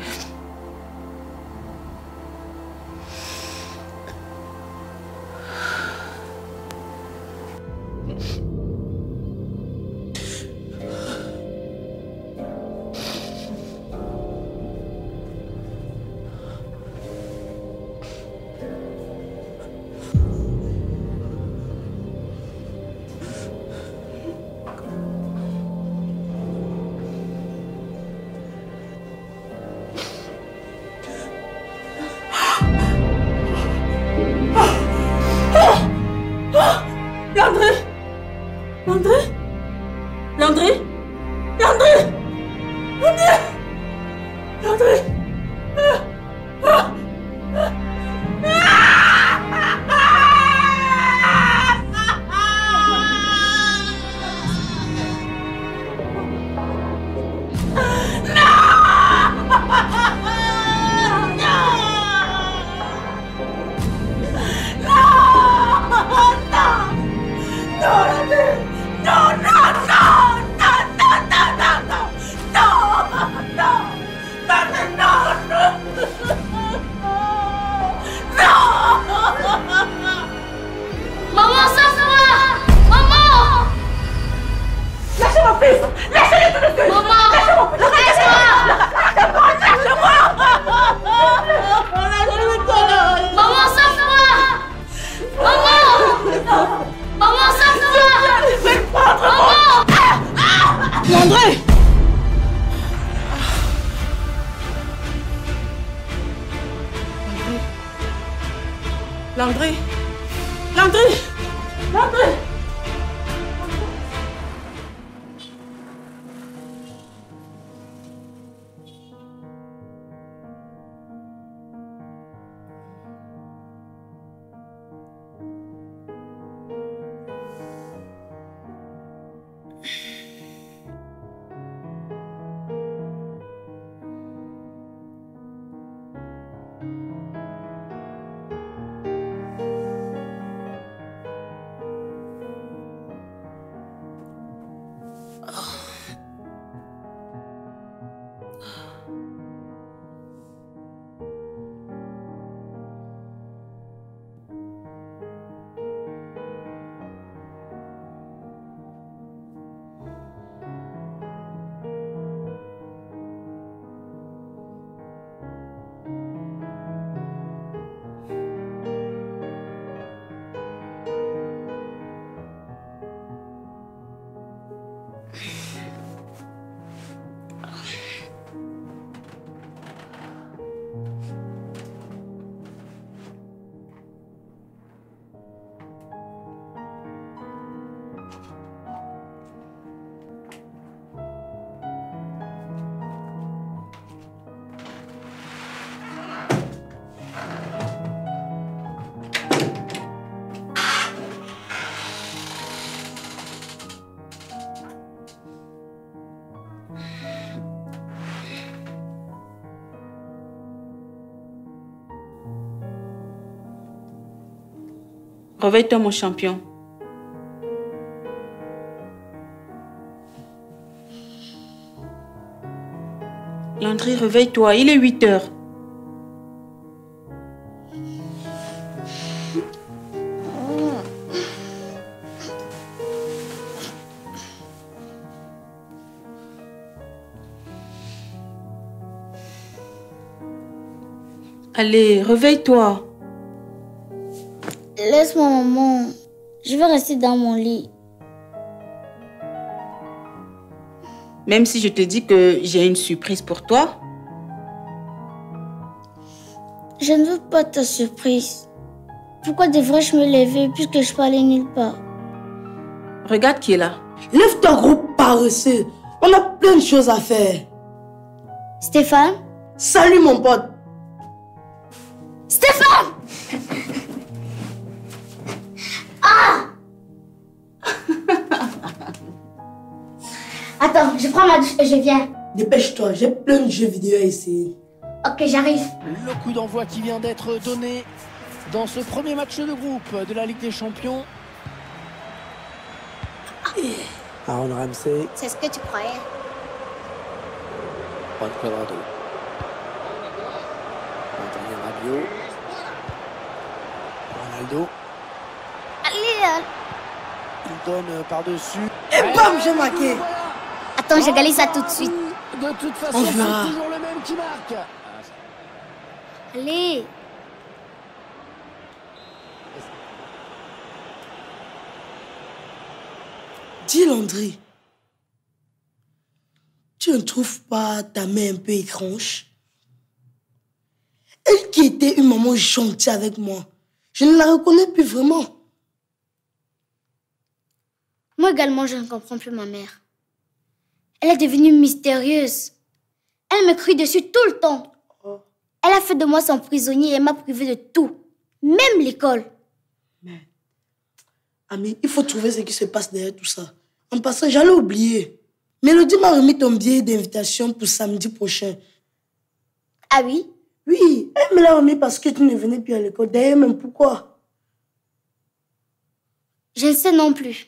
Landry! Landry! Landry!
Réveille-toi, mon champion. Landry, réveille-toi, il est 8 heures. Allez, réveille-toi.
Laisse-moi, maman. Je vais rester dans mon lit.
Même si je te dis que j'ai une surprise pour toi.
Je ne veux pas ta surprise. Pourquoi devrais-je me lever puisque je peux aller nulle part?
Regarde qui est là.
Lève-toi, gros paresseux. On a plein de choses à faire.
Stéphane?
Salut, mon pote.
Stéphane! Ah! Attends, je prends ma douche et je viens.
Dépêche-toi, j'ai plein de jeux vidéo à essayer.
Ok, j'arrive.
Le coup d'envoi qui vient d'être donné dans ce premier match de groupe de la Ligue des Champions. Aaron Ramsey.
C'est ce que tu croyais.
Juan Cuadrado. Adrien Rabiot. Ronaldo.
Allez,
Il donne par-dessus.
Et bam, j'ai marqué.
Attends, j'égalise ça tout de suite.
De toute façon,
On
c'est
verra.
toujours le même qui marque.
Allez.
Dis, Landry, tu ne trouves pas ta mère un peu étrange? Elle qui était une maman gentille avec moi, je ne la reconnais plus vraiment.
Moi également, je ne comprends plus ma mère. Elle est devenue mystérieuse. Elle me crie dessus tout le temps. Elle a fait de moi son prisonnier et m'a privé de tout, même l'école.
Mais, Ami, il faut trouver ce qui se passe derrière tout ça. En passant, j'allais oublier. Mélodie m'a remis ton billet d'invitation pour samedi prochain.
Ah oui?
Oui, elle me l'a remis parce que tu ne venais plus à l'école. D'ailleurs, même pourquoi?
Je ne sais non plus.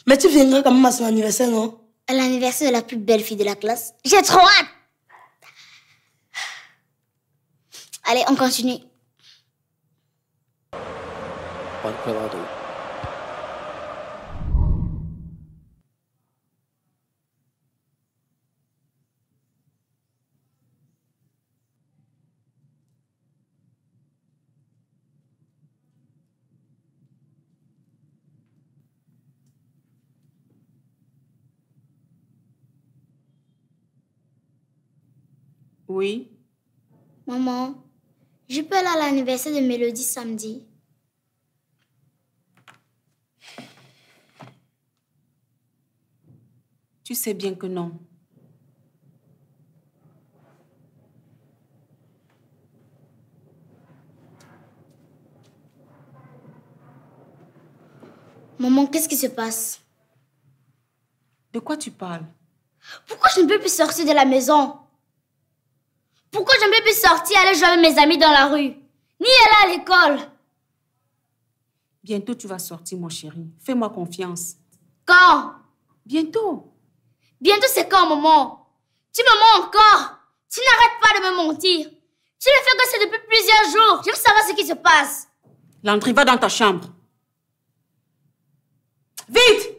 Mais tu viendras quand même à son anniversaire, non?
À l'anniversaire de la plus belle fille de la classe. J'ai trop hâte! Allez, on continue.
Juan Cuadrado.
Oui.
Maman, je peux aller à l'anniversaire de Mélodie samedi?
Tu sais bien que non.
Maman, qu'est-ce qui se passe?
De quoi tu parles?
Pourquoi je ne peux plus sortir de la maison? Pourquoi je ne peux plus sortir aller jouer avec mes amis dans la rue? Ni aller à l'école?
Bientôt tu vas sortir, mon chéri. Fais-moi confiance.
Quand?
Bientôt.
Bientôt c'est quand, maman? Tu me mens encore? Tu n'arrêtes pas de me mentir. Tu ne fais que ça depuis plusieurs jours. Je veux savoir ce qui se passe.
Landry, va dans ta chambre. Vite!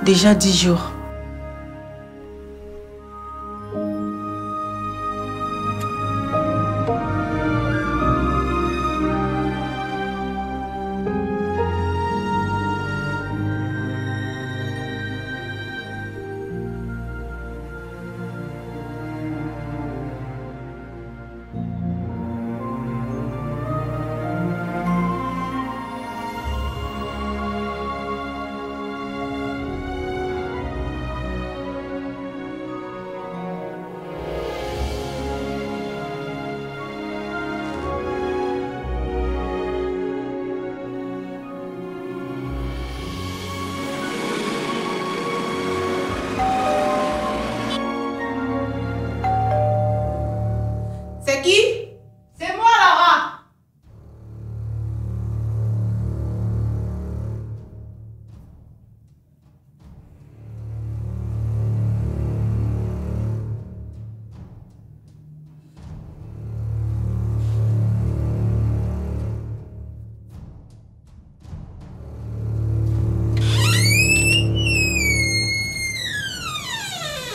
Déjà 10 jours.
C'est qui? C'est moi, Lara.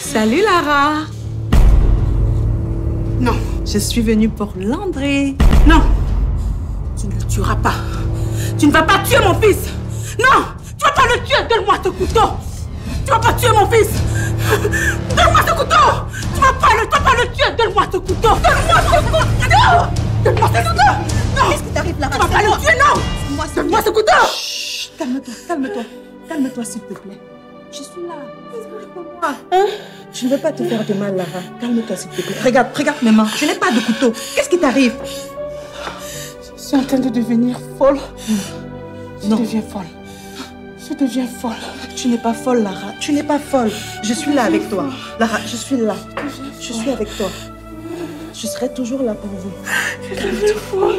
Salut Lara. Non, je suis venue pour Landry.
Non, tu ne le tueras pas. Tu ne vas pas tuer mon fils. Non, tu ne vas pas le tuer. Donne-moi ce couteau. Tu ne vas pas tuer mon fils. Donne-moi ce couteau. Tu ne vas pas le tuer. Donne-moi ce couteau. Donne-moi ce couteau. Donne-moi ce couteau. Non.
Qu'est-ce qui t'arrive, Lara?
Tu ne vas pas le tuer, non. Donne-moi ce couteau.
Calme-toi, calme-toi. Calme-toi, s'il te plaît. Je suis là. Moi. Hein? Je ne veux pas te faire de mal, Lara. Calme-toi, s'il te plaît. Regarde mes mains. Je n'ai pas de couteau. Qu'est-ce qui t'arrive?
Je suis en train de devenir folle.
Non.
Je deviens folle. Je deviens folle.
Tu n'es pas folle, Lara. Tu n'es pas folle. Je suis là avec toi. Lara, je suis là. Je suis avec toi. Je serai toujours là pour vous.
Je deviens folle.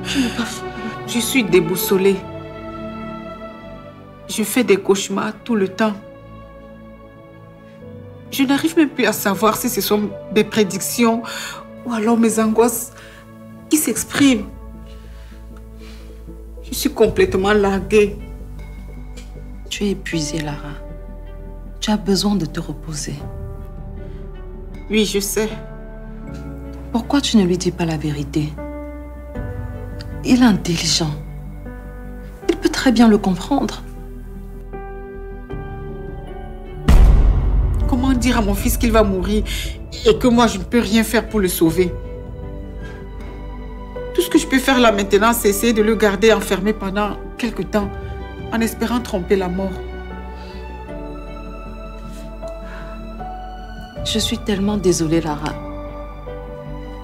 Tu n'es pas folle.
Je suis déboussolée. Je fais des cauchemars tout le temps. Je n'arrive même plus à savoir si ce sont des prédictions ou alors mes angoisses qui s'expriment. Je suis complètement larguée.
Tu es épuisée, Lara. Tu as besoin de te reposer.
Oui, je sais.
Pourquoi tu ne lui dis pas la vérité? Il est intelligent. Il peut très bien le comprendre.
Comment dire à mon fils qu'il va mourir et que moi, je ne peux rien faire pour le sauver? Tout ce que je peux faire là maintenant, c'est essayer de le garder enfermé pendant quelque temps, en espérant tromper la mort.
Je suis tellement désolée, Lara.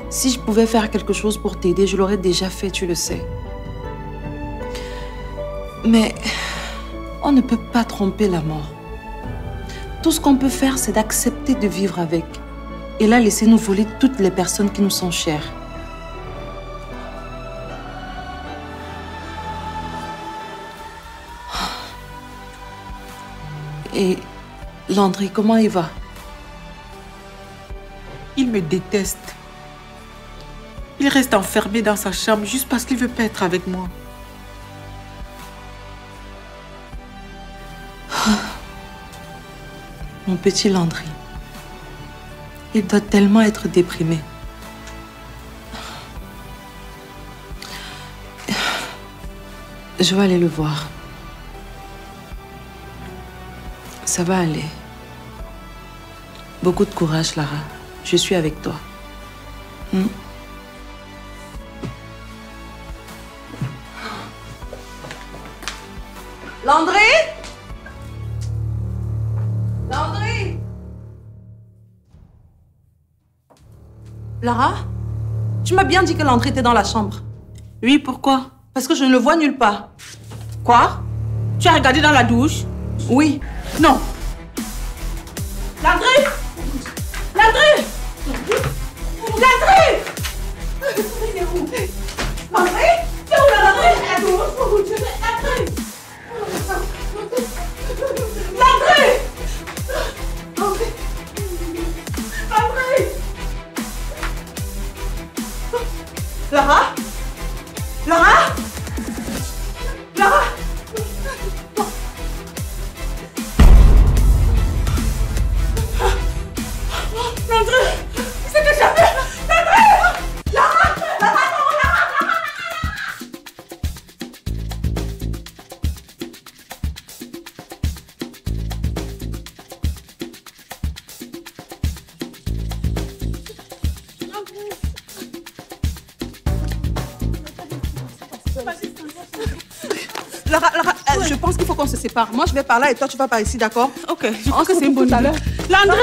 Si je pouvais faire quelque chose pour t'aider, je l'aurais déjà fait, tu le sais. Mais on ne peut pas tromper la mort. Tout ce qu'on peut faire, c'est d'accepter de vivre avec. Et là, laisser nous voler toutes les personnes qui nous sont chères. Et Landry, comment il va?
Il me déteste. Il reste enfermé dans sa chambre juste parce qu'il veut pas être avec moi.
Mon petit Landry. Il doit tellement être déprimé. Je vais aller le voir. Ça va aller. Beaucoup de courage, Lara. Je suis avec toi.
Landry? Landry?
Lara, tu m'as bien dit que Landry était dans la chambre.
Oui, pourquoi?
Parce que je ne le vois nulle part.
Quoi? Tu as regardé dans la douche?
Oui.
Non.
Landry? Landry? Landry? Il est où? Landry? C'est où Landry? La douche. Landry? Landry? Landry?
Lara? Lara? Lara?
Landry? C'est échappé! Landry! Lara! Lara, non, Lara!
Lara, je pense qu'il faut qu'on se sépare. Moi, je vais par là et toi, tu vas par ici, d'accord?
Ok, je pense que c'est une bonne idée.
Landry!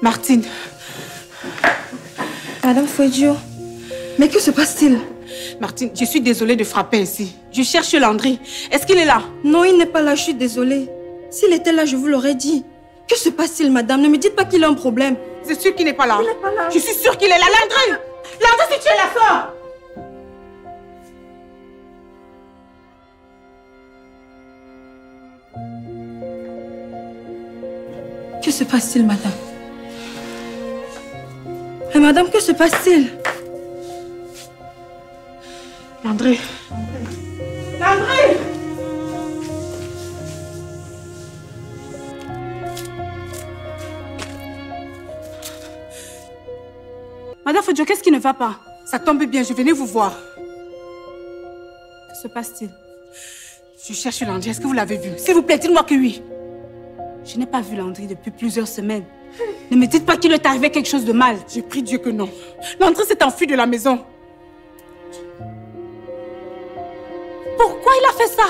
Martine.
Madame Fouedjo, mais que se passe-t-il?
Martine, je suis désolée de frapper ici. Je cherche Landry. Est-ce qu'il est là?
Non, il n'est pas là, je suis désolée. S'il était là, je vous l'aurais dit. Que se passe-t-il, madame? Ne me dites pas qu'il a un problème.
C'est sûr qu'il n'est pas là.
Il n'est pas là.
Je suis sûre qu'il est là. Landry! Landry, si tu es la sœur!
Que se passe-t-il, madame? Mais madame, que se passe-t-il?
Landry. Landry! Madame Fodjo, qu'est-ce qui ne va pas?
Ça tombe bien, je venais vous voir.
Que se passe-t-il?
Je cherche Landry, est-ce que vous l'avez vu? S'il vous plaît, dites-moi que oui.
Je n'ai pas vu Landry depuis plusieurs semaines. Ne me dites pas qu'il est arrivé quelque chose de mal.
J'ai prié Dieu que non. Landry s'est enfui de la maison.
Pourquoi il a fait ça?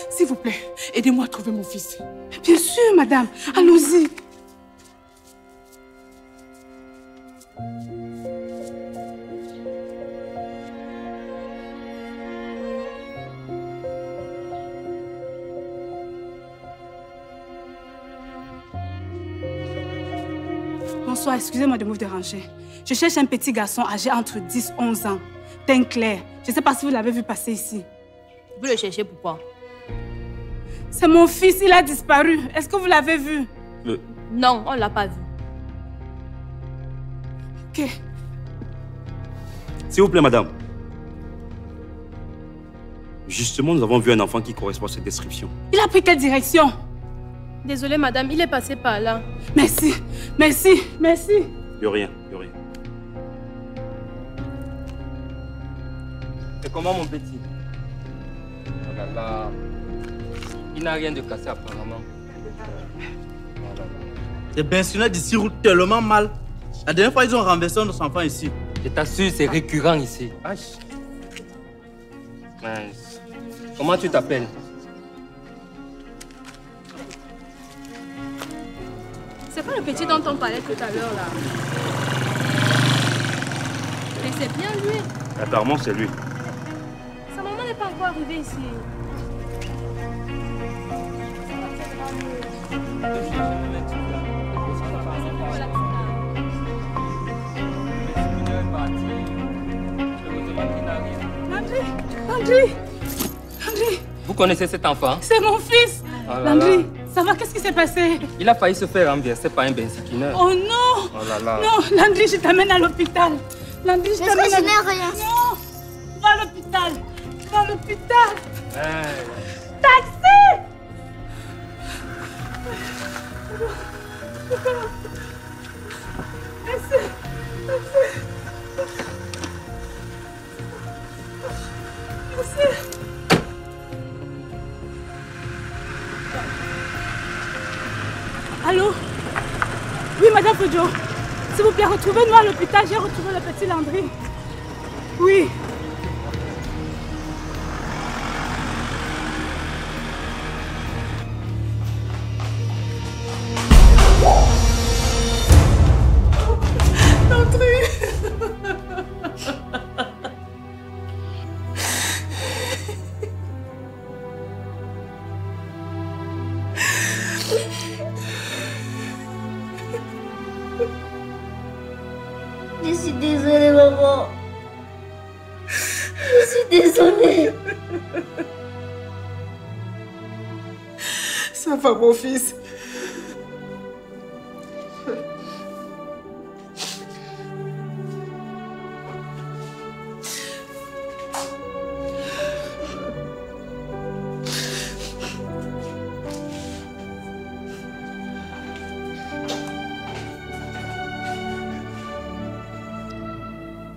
S'il vous plaît, aidez-moi à trouver mon fils.
Bien sûr, madame. Allons-y. Bonsoir, excusez-moi de vous déranger. Je cherche un petit garçon âgé entre 10 et 11 ans. Teint clair. Je ne sais pas si vous l'avez vu passer ici.
Vous le cherchez pourquoi?
C'est mon fils, il a disparu. Est-ce que vous l'avez vu?
Non, on ne l'a pas vu.
Ok.
S'il vous plaît, madame. Justement, nous avons vu un enfant qui correspond à cette description.
Il a pris quelle direction?
Désolée, madame, il est passé par là.
Merci, merci, merci.
De rien, de rien.
C'est comment, mon petit? Oh là là. Il n'a rien de cassé, apparemment.
Les pensionnaires d'ici roulent tellement mal. La dernière fois, ils ont renversé notre enfant ici.
Je t'assure, c'est récurrent ici. Mince. Comment tu t'appelles?
C'est pas le petit dont on parlait tout à l'heure, là. Mais c'est bien lui.
Apparemment, c'est lui.
Sa maman n'est pas encore arrivée ici.
Landry!
Vous connaissez cet enfant?
C'est mon fils!
Oh là
Landry,
là.
ça va? Qu'est-ce qui s'est passé?
Il a failli se faire renverser par un benzikineur.
Oh non!
Oh là là.
Non, Landry, je t'amène à l'hôpital. Landry, je t'amène à l'hôpital.
rien.
Non! Va à l'hôpital! Va à l'hôpital!
Hey.
Taxi! Merci. Merci. Merci. Allô? Oui, madame Fodjo. S'il vous plaît, retrouvez-nous à l'hôpital. J'ai retrouvé le petit Landry. Oui.
Je suis désolée, maman. Je suis désolée.
Ça va, mon fils.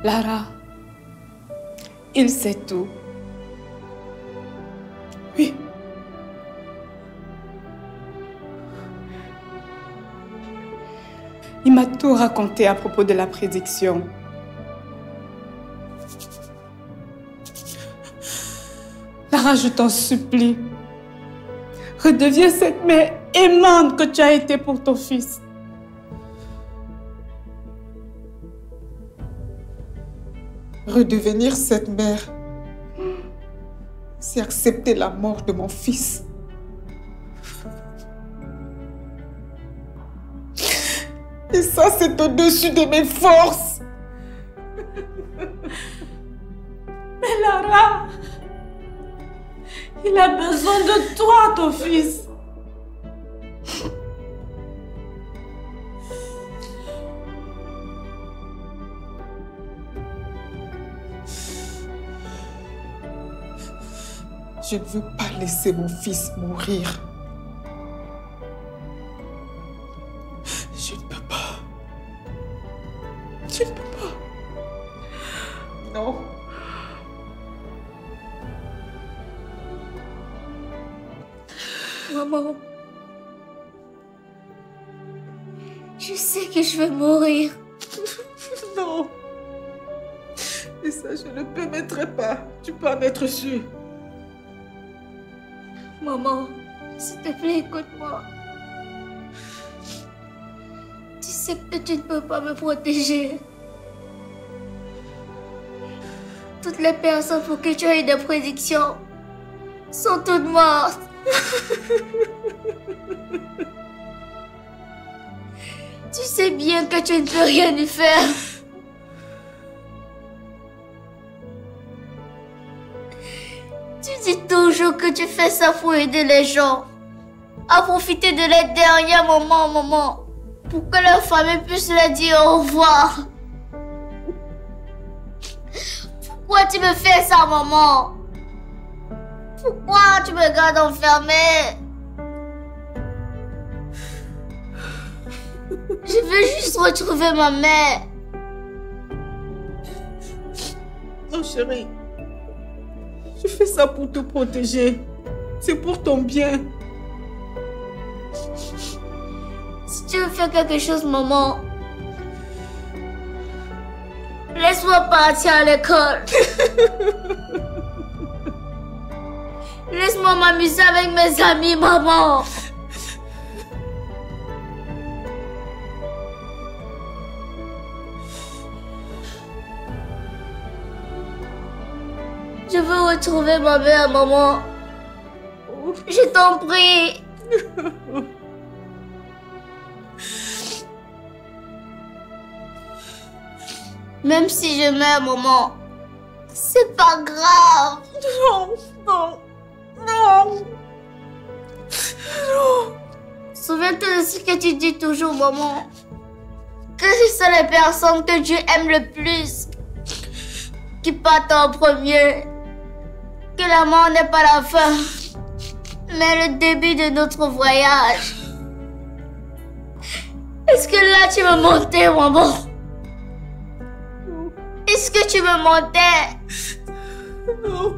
Lara, il sait tout.
Oui.
Il m'a tout raconté à propos de la prédiction. Lara, je t'en supplie, redeviens cette mère aimante que tu as été pour ton fils. Redevenir cette mère, c'est accepter la mort de mon fils. Et ça, c'est au-dessus de mes forces.
Mais Lara, il a besoin de toi, ton fils.
Je ne veux pas laisser mon fils mourir. Je ne peux pas. Je ne peux pas.
Maman, je sais que je vais mourir.
Non. Et ça, je ne permettrai pas. Tu peux en être sûre.
Maman, s'il te plaît, écoute-moi. Tu sais que tu ne peux pas me protéger. Toutes les personnes pour qui tu as eu des prédictions sont toutes mortes. Tu sais bien que tu ne peux rien y faire. Tu dis toujours que tu fais ça pour aider les gens, à profiter de leurs derniers moments, maman, pour que leur famille puisse leur dire au revoir. Pourquoi tu me fais ça, maman? Pourquoi tu me gardes enfermée? Je veux juste retrouver ma mère.
Non, chérie. Je fais ça pour te protéger. C'est pour ton bien.
Si tu veux faire quelque chose, maman, laisse-moi partir à l'école. Laisse-moi m'amuser avec mes amis, maman. Je veux retrouver ma mère, maman. Je t'en prie. Même si je meurs, maman, c'est pas grave.
Non, non, non. Non.
Souviens-toi de ce que tu dis toujours, maman. Que ce sont les personnes que Dieu aime le plus qui partent en premier. Que la mort n'est pas la fin, mais le début de notre voyage. Est-ce que là tu me mentais, maman? Est-ce que tu me mentais?
Non.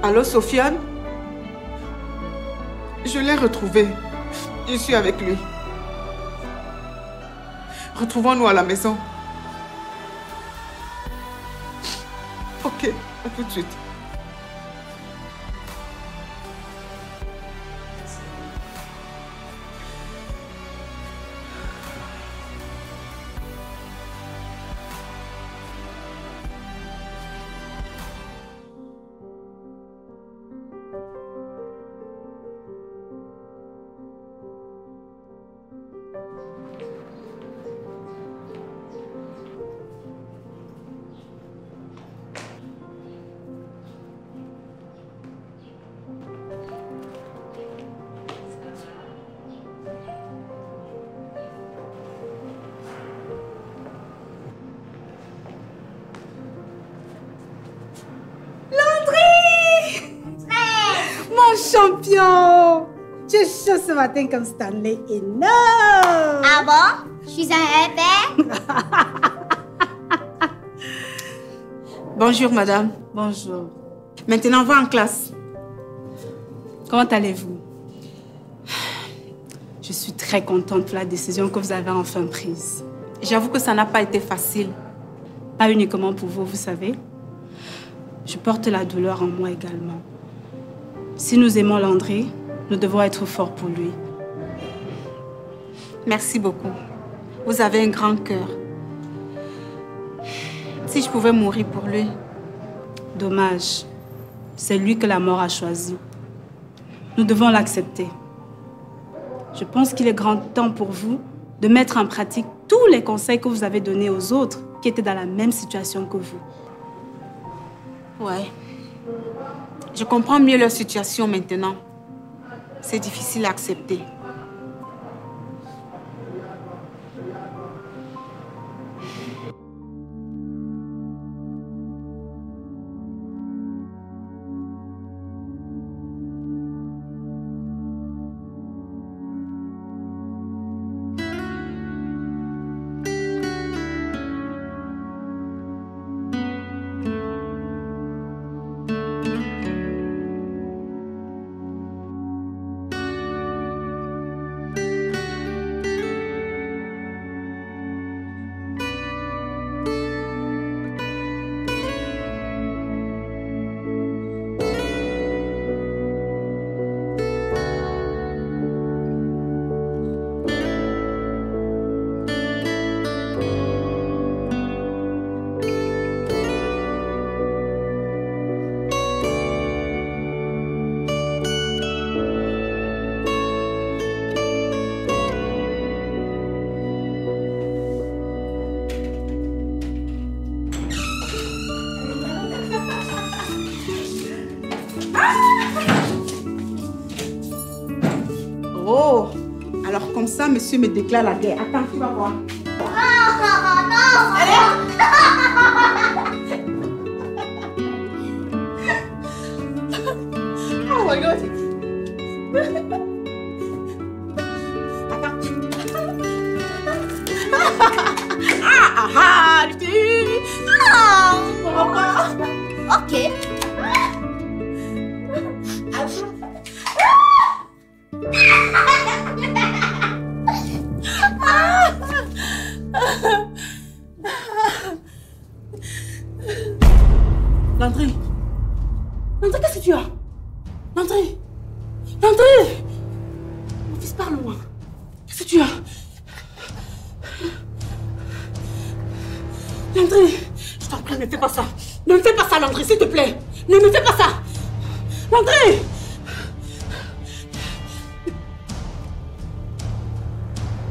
Allô, Sofiane? Je l'ai retrouvé. Je suis avec lui. Retrouvons-nous à la maison. Ok, à tout de suite.
Champion! Tu es chaud ce matin comme Stanley et non!
Ah bon? Je suis un bébé?
Bonjour, madame.
Bonjour.
Maintenant, va en classe.
Comment allez-vous? Je suis très contente pour la décision que vous avez enfin prise.
J'avoue que ça n'a pas été facile.
Pas uniquement pour vous, vous savez. Je porte la douleur en moi également. Si nous aimons Landry, nous devons être forts pour lui.
Merci beaucoup. Vous avez un grand cœur. Si je pouvais mourir pour lui.
Dommage. C'est lui que la mort a choisi. Nous devons l'accepter. Je pense qu'il est grand temps pour vous de mettre en pratique tous les conseils que vous avez donnés aux autres qui étaient dans la même situation que vous.
Ouais. Je comprends mieux leur situation maintenant. C'est difficile à accepter. Oh, alors comme ça, monsieur me déclare la guerre. Attends, tu vas voir. Oh my God.
Ok.
Landry, Landry, qu'est-ce que tu as? Landry, Landry, mon fils, parle-moi. Qu'est-ce que tu as? Landry, je t'en prie, ne fais pas ça. Ne me fais pas ça, Landry, s'il te plaît. Ne me fais pas ça. Landry!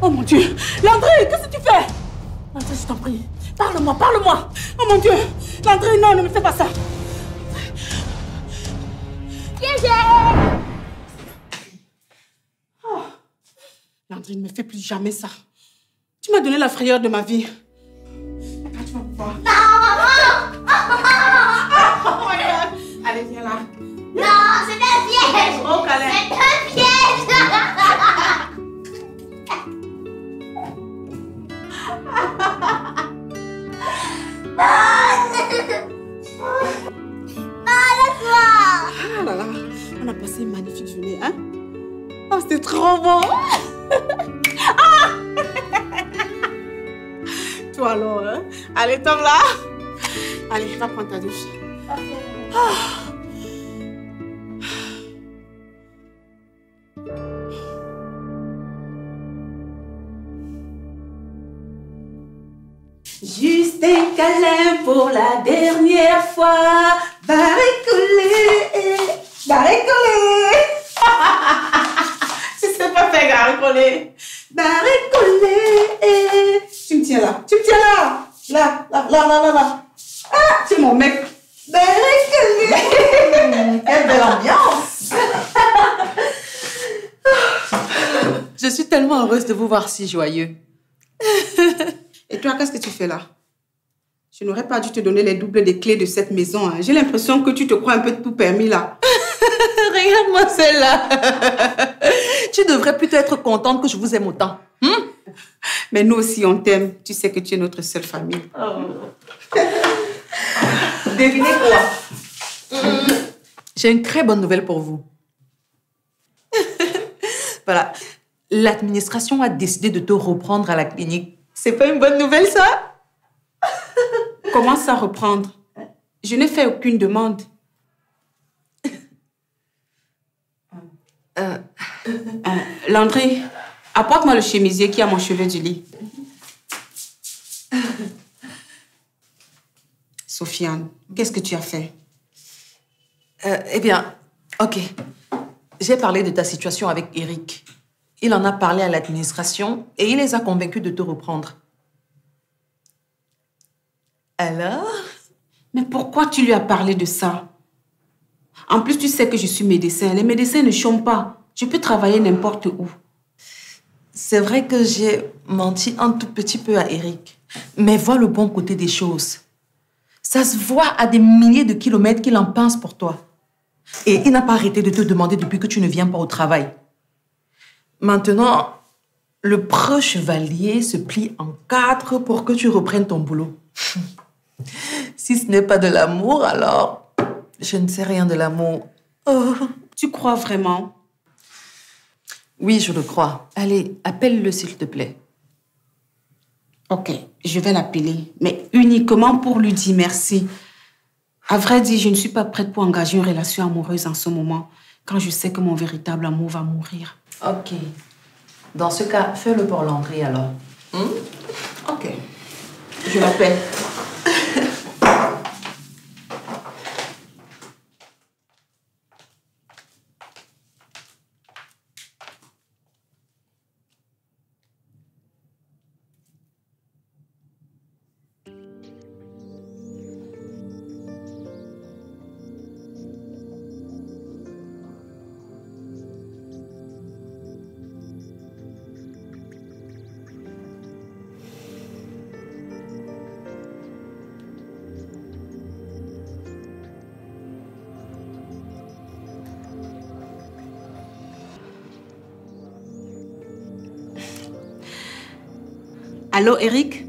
Oh mon Dieu! Landry, qu'est-ce que tu fais? Landry, je t'en prie. Parle-moi, parle-moi. Oh mon Dieu! Landry, non, ne me fais pas ça. Oh. Landry, ne me fais plus jamais ça. Tu m'as donné la frayeur de ma vie. Quand tu vas me voir. Oh my God! Allez, viens là.
Non, c'est un piège.
Oh, câlin.
C'est un piège.
Ah là là, on a passé une magnifique journée, hein? Oh, c'était trop bon! Ah! Toi alors, hein? Allez, tombe là! Allez, va prendre ta douche. Ah. Juste un câlin pour la dernière fois. Barré-collé, barré-collé. Si c'est pas fait, barré-collé. Barré-collé. Tu me tiens là, tu me tiens là. Là, là, là, là, là, là. Ah, c'est mon mec. Barré-collé. Quelle belle ambiance.
Je suis tellement heureuse de vous voir si joyeux.
Et toi, qu'est-ce que tu fais là? Je n'aurais pas dû te donner les doubles des clés de cette maison. Hein. J'ai l'impression que tu te crois un peu tout permis là.
Regarde-moi celle-là. Tu devrais plutôt être contente que je vous aime autant.
Mais nous aussi, on t'aime. Tu sais que tu es notre seule famille.
Oh. Devinez quoi? J'ai une très bonne nouvelle pour vous. Voilà. L'administration a décidé de te reprendre à la clinique. C'est pas une bonne nouvelle, ça?
Comment ça reprendre? Je n'ai fait aucune demande. Landry, apporte-moi le chemisier qui a mon chevet du lit. Sofiane, qu'est-ce que tu as fait?
Eh bien, ok. J'ai parlé de ta situation avec Eric. Il en a parlé à l'administration et il les a convaincus de te reprendre. Alors?
Mais pourquoi tu lui as parlé de ça? En plus, tu sais que je suis médecin. Les médecins ne chôment pas.
Je peux travailler n'importe où.
C'est vrai que j'ai menti un tout petit peu à Eric. Mais vois le bon côté des choses. Ça se voit à des milliers de kilomètres qu'il en pense pour toi. Et il n'a pas arrêté de te demander depuis que tu ne viens pas au travail. Maintenant, le preux chevalier se plie en 4 pour que tu reprennes ton boulot. Si ce n'est pas de l'amour, alors je ne sais rien de l'amour.
Oh, tu crois vraiment?
Oui, je le crois. Allez, appelle-le s'il te plaît.
Ok, je vais l'appeler, mais uniquement pour lui dire merci. À vrai dire, je ne suis pas prête pour engager une relation amoureuse en ce moment, quand je sais que mon véritable amour va mourir.
Ok. Dans ce cas, fais-le pour l'entrée alors.
Ok. Je l'appelle. Allô, Eric?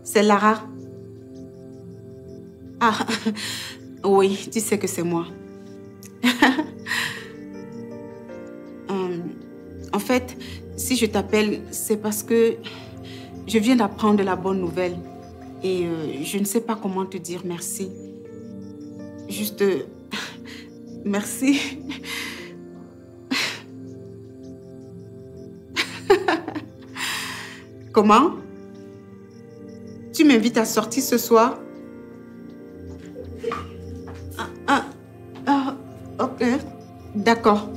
C'est Lara. Ah, oui, tu sais que c'est moi. En fait, si je t'appelle, c'est parce que je viens d'apprendre la bonne nouvelle. Et je ne sais pas comment te dire merci. Juste, merci. Comment? Tu m'invites à sortir ce soir? Ok. D'accord.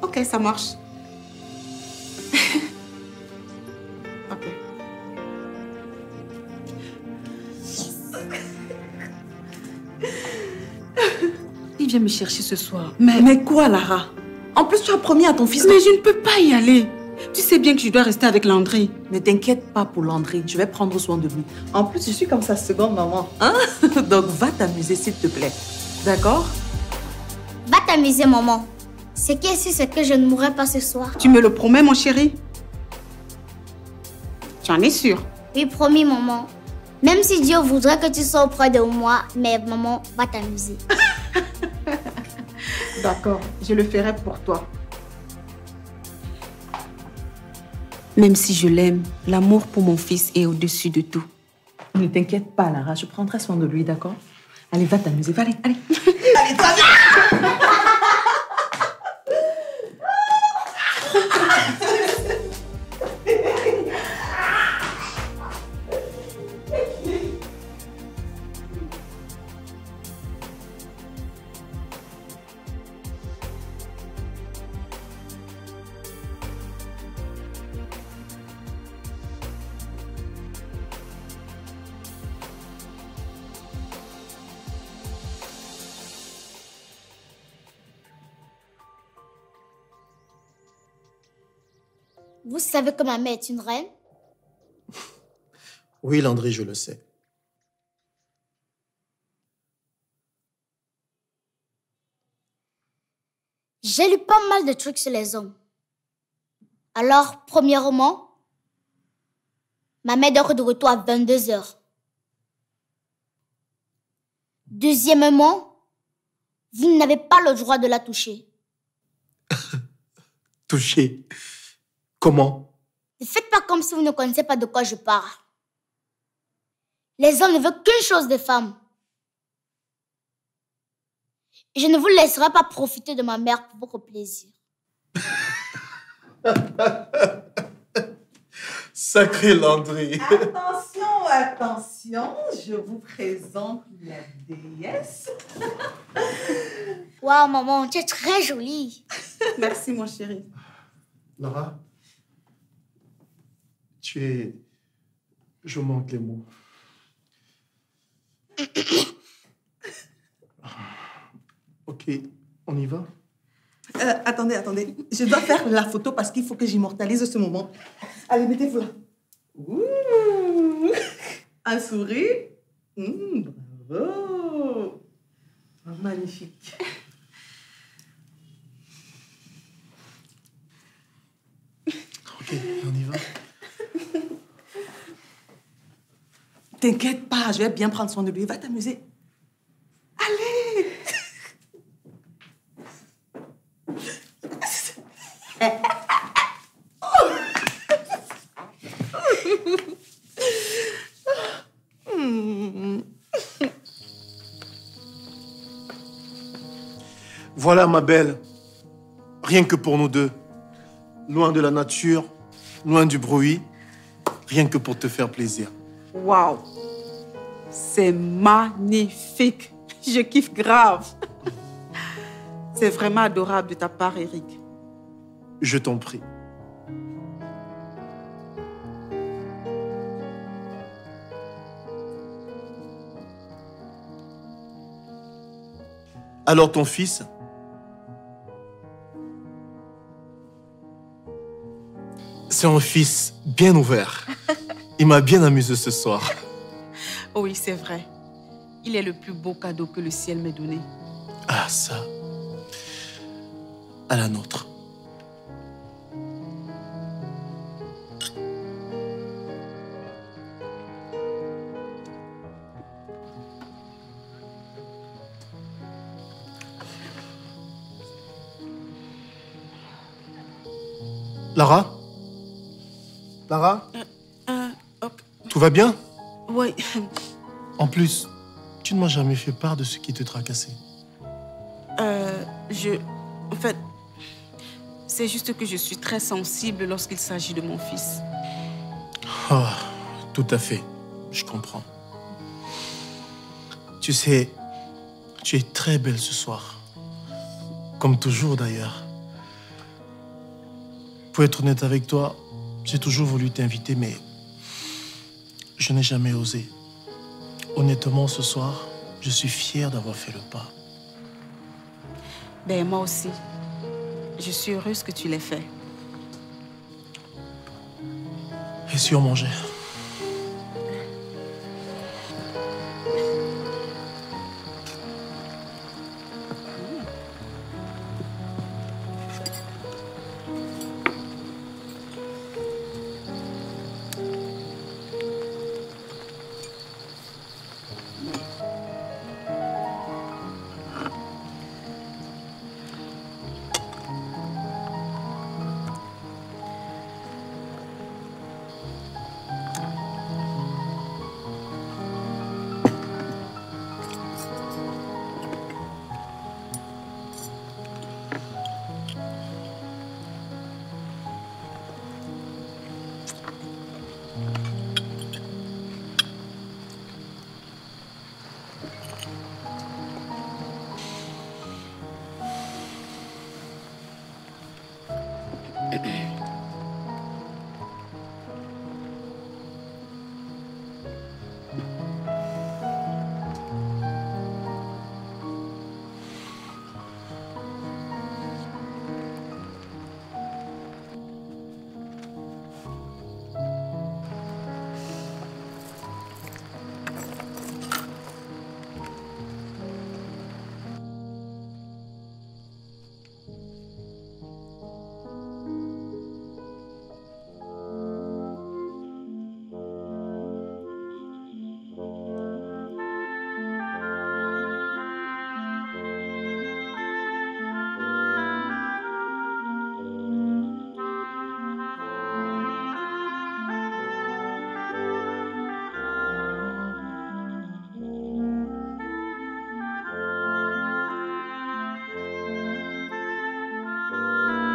Ok, ça marche. Ok. Il vient me chercher ce soir.
Mais quoi, Lara? En plus, tu as promis à ton fils...
Mais je ne peux pas y aller. Tu sais bien que je dois rester avec Landry.
Ne t'inquiète pas pour Landry, je vais prendre soin de lui. En plus, je suis comme sa seconde maman. Hein? Donc, va t'amuser, s'il te plaît. D'accord?
Va t'amuser, maman. Ce qui est sûr, c'est que je ne mourrai pas ce soir.
Tu me le promets, mon chéri? Tu en es sûre?
Oui, promis, maman. Même si Dieu voudrait que tu sois auprès de moi, mais maman, va t'amuser.
D'accord, je le ferai pour toi. Même si je l'aime, l'amour pour mon fils est au-dessus de tout.
Ne t'inquiète pas, Lara, je prendrai soin de lui, d'accord? Allez, va t'amuser, va, allez. Allez, toi, viens.
Vous savez que ma mère est une reine?
Oui, Landry, je le sais.
J'ai lu pas mal de trucs sur les hommes. Alors, premièrement, ma mère dort de retour à 22h. Deuxièmement, vous n'avez pas le droit de la toucher.
Touché. Comment?
Ne faites pas comme si vous ne connaissez pas de quoi je parle. Les hommes ne veulent qu'une chose des femmes. Et je ne vous laisserai pas profiter de ma mère pour votre plaisir.
Sacré Landry.
Attention, attention, je vous présente la déesse.
Waouh, maman, tu es très jolie.
Merci, mon chéri.
Lara, tu es... Je manque les mots. Ok, on y va?
Attendez. Je dois faire la photo parce qu'il faut que j'immortalise ce moment. Allez, mettez-vous là. Ouh. Un sourire. Bravo. Magnifique.
Ok, on y va.
T'inquiète pas, je vais bien prendre soin de lui. Va t'amuser. Allez.
Voilà, ma belle. Rien que pour nous deux. Loin de la nature, loin du bruit. Rien que pour te faire plaisir.
Waouh! C'est magnifique. Je kiffe grave. C'est vraiment adorable de ta part, Eric.
Je t'en prie. Alors ton fils? C'est un fils bien ouvert. Il m'a bien amusé ce soir.
Oui, c'est vrai. Il est le plus beau cadeau que le ciel m'ait donné.
Ah, ça. À la nôtre. Lara? Lara? Tout va bien?
Oui.
En plus, tu ne m'as jamais fait part de ce qui te tracassait.
En fait, c'est juste que je suis très sensible lorsqu'il s'agit de mon fils.
Oh, tout à fait. Je comprends. Tu sais, tu es très belle ce soir. Comme toujours, d'ailleurs. Pour être honnête avec toi, j'ai toujours voulu t'inviter, mais je n'ai jamais osé. Honnêtement, ce soir, je suis fier d'avoir fait le pas.
Ben, moi aussi. Je suis heureuse que tu l'aies fait.
Et sur manger.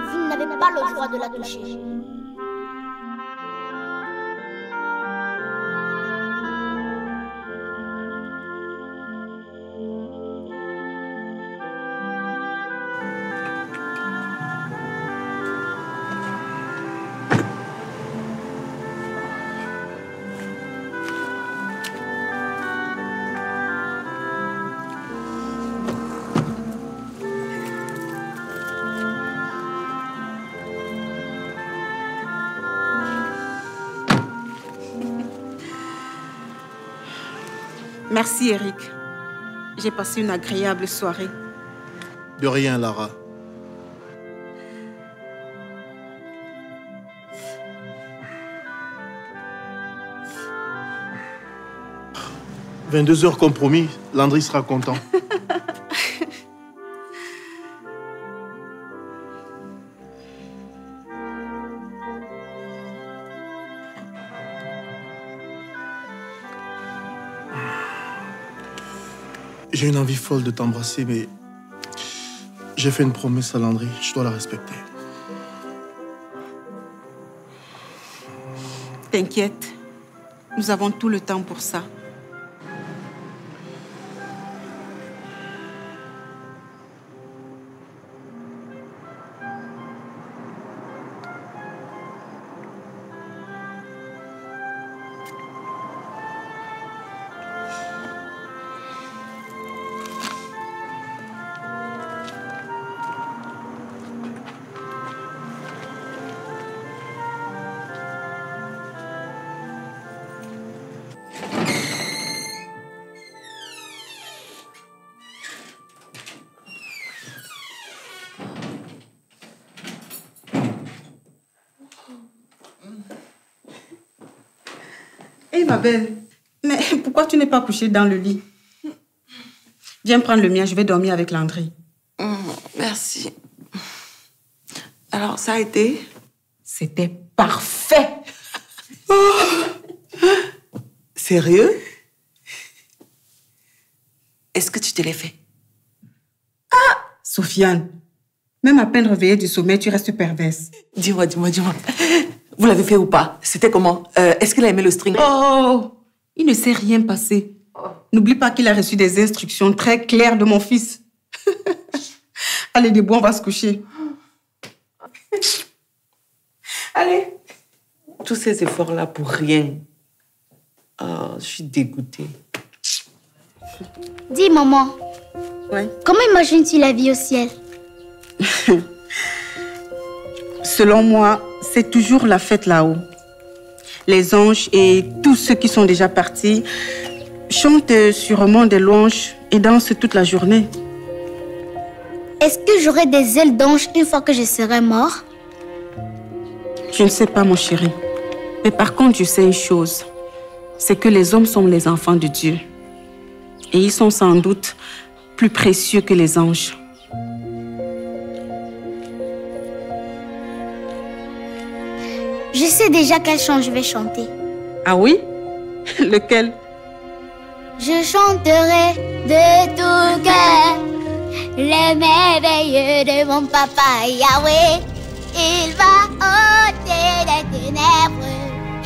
Vous n'avez pas le droit de la toucher.
Merci, Eric. J'ai passé une agréable soirée.
De rien, Lara. « 22h compromis, Landry sera content. » J'ai une envie folle de t'embrasser, mais j'ai fait une promesse à Landry. Je dois la respecter.
T'inquiète, nous avons tout le temps pour ça. Hé, ma belle, mais pourquoi tu n'es pas couchée dans le lit? Viens prendre le mien, je vais dormir avec Landry.
Merci. Alors, ça a été?
C'était parfait.
Sérieux? Est-ce que tu te l'as fait?
Ah, Sofiane, même à peine réveillée du sommeil, tu restes perverse.
Dis-moi. Vous l'avez fait ou pas? C'était comment? Est-ce qu'il a aimé le string?
Oh, il ne s'est rien passé. N'oublie pas qu'il a reçu des instructions très claires de mon fils. Allez, Debout, on va se coucher.
Allez. Tous ces efforts-là pour rien. Oh, je suis dégoûtée.
Dis, maman.
Ouais.
Comment imagines-tu la vie au ciel?
Selon moi, c'est toujours la fête là-haut. Les anges et tous ceux qui sont déjà partis chantent sûrement des louanges et dansent toute la journée.
Est-ce que j'aurai des ailes d'ange une fois que je serai mort?
Je ne sais pas, mon chéri. Mais par contre, je sais une chose. C'est que les hommes sont les enfants de Dieu. Et ils sont sans doute plus précieux que les anges.
Je sais déjà quel chant je vais chanter.
Ah oui? Lequel?
Je chanterai de tout cœur les merveilles de mon papa Yahweh. Il va ôter les ténèbres.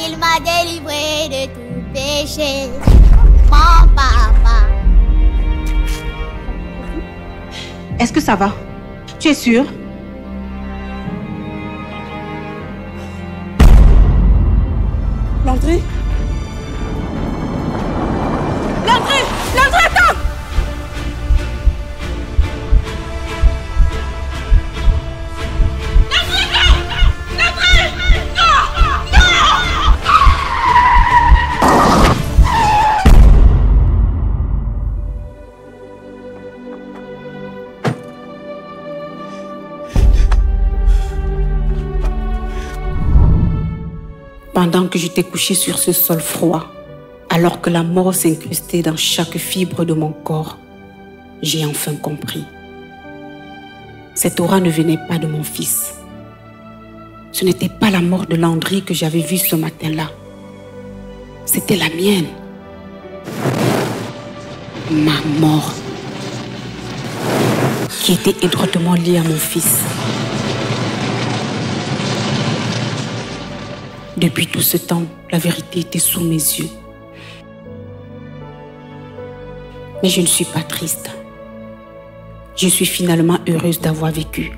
Il m'a délivré de tout péché. Mon papa.
Est-ce que ça va? Tu es sûre? Landry?
Landry, attends!
Pendant que j'étais couchée sur ce sol froid, alors que la mort s'incrustait dans chaque fibre de mon corps, j'ai enfin compris. Cette aura ne venait pas de mon fils. Ce n'était pas la mort de Landry que j'avais vue ce matin-là. C'était la mienne. Ma mort, qui était étroitement liée à mon fils. Depuis tout ce temps, la vérité était sous mes yeux. Mais je ne suis pas triste. Je suis finalement heureuse d'avoir vécu.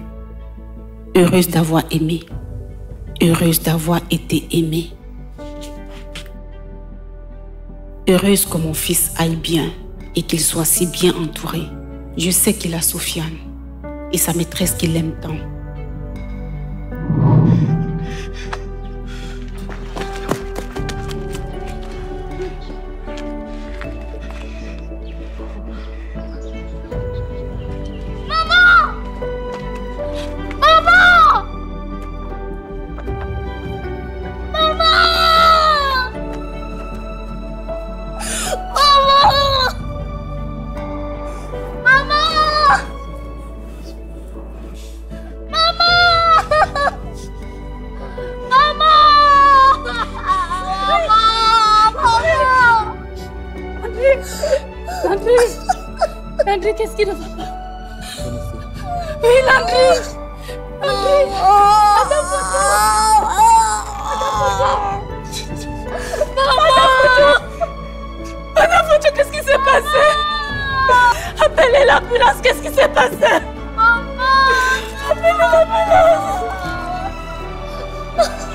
Heureuse d'avoir aimé. Heureuse d'avoir été aimée. Heureuse que mon fils aille bien et qu'il soit si bien entouré. Je sais qu'il a Sofiane et sa maîtresse qu'il aime tant.
qu'est-ce qui ne va pas? Oui, Landry! Landry! Madame Photo, qu'est-ce qui s'est passé? Appelez l'ambulance, qu'est-ce qui s'est passé? Appelez l'ambulance!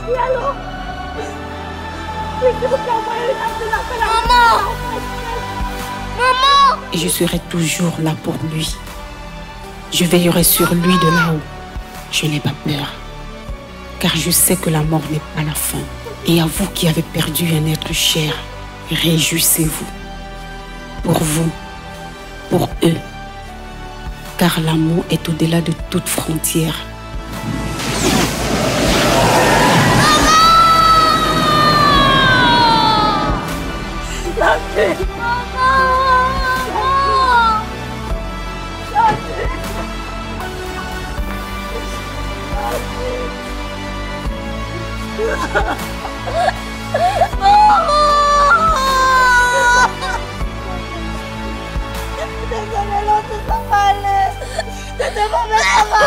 Oui, allô? Oui, s'il vous plaît, envoyez une ambulance. Maman! Maman!
Et je serai toujours là pour lui. Je veillerai sur lui de là-haut. Je n'ai pas peur. Car je sais que la mort n'est pas la fin. Et à vous qui avez perdu un être cher, réjouissez-vous. Pour vous, pour eux. Car l'amour est au-delà de toute frontière.
Désolée, l'autre, ça va aller. C'était mauvais, ça va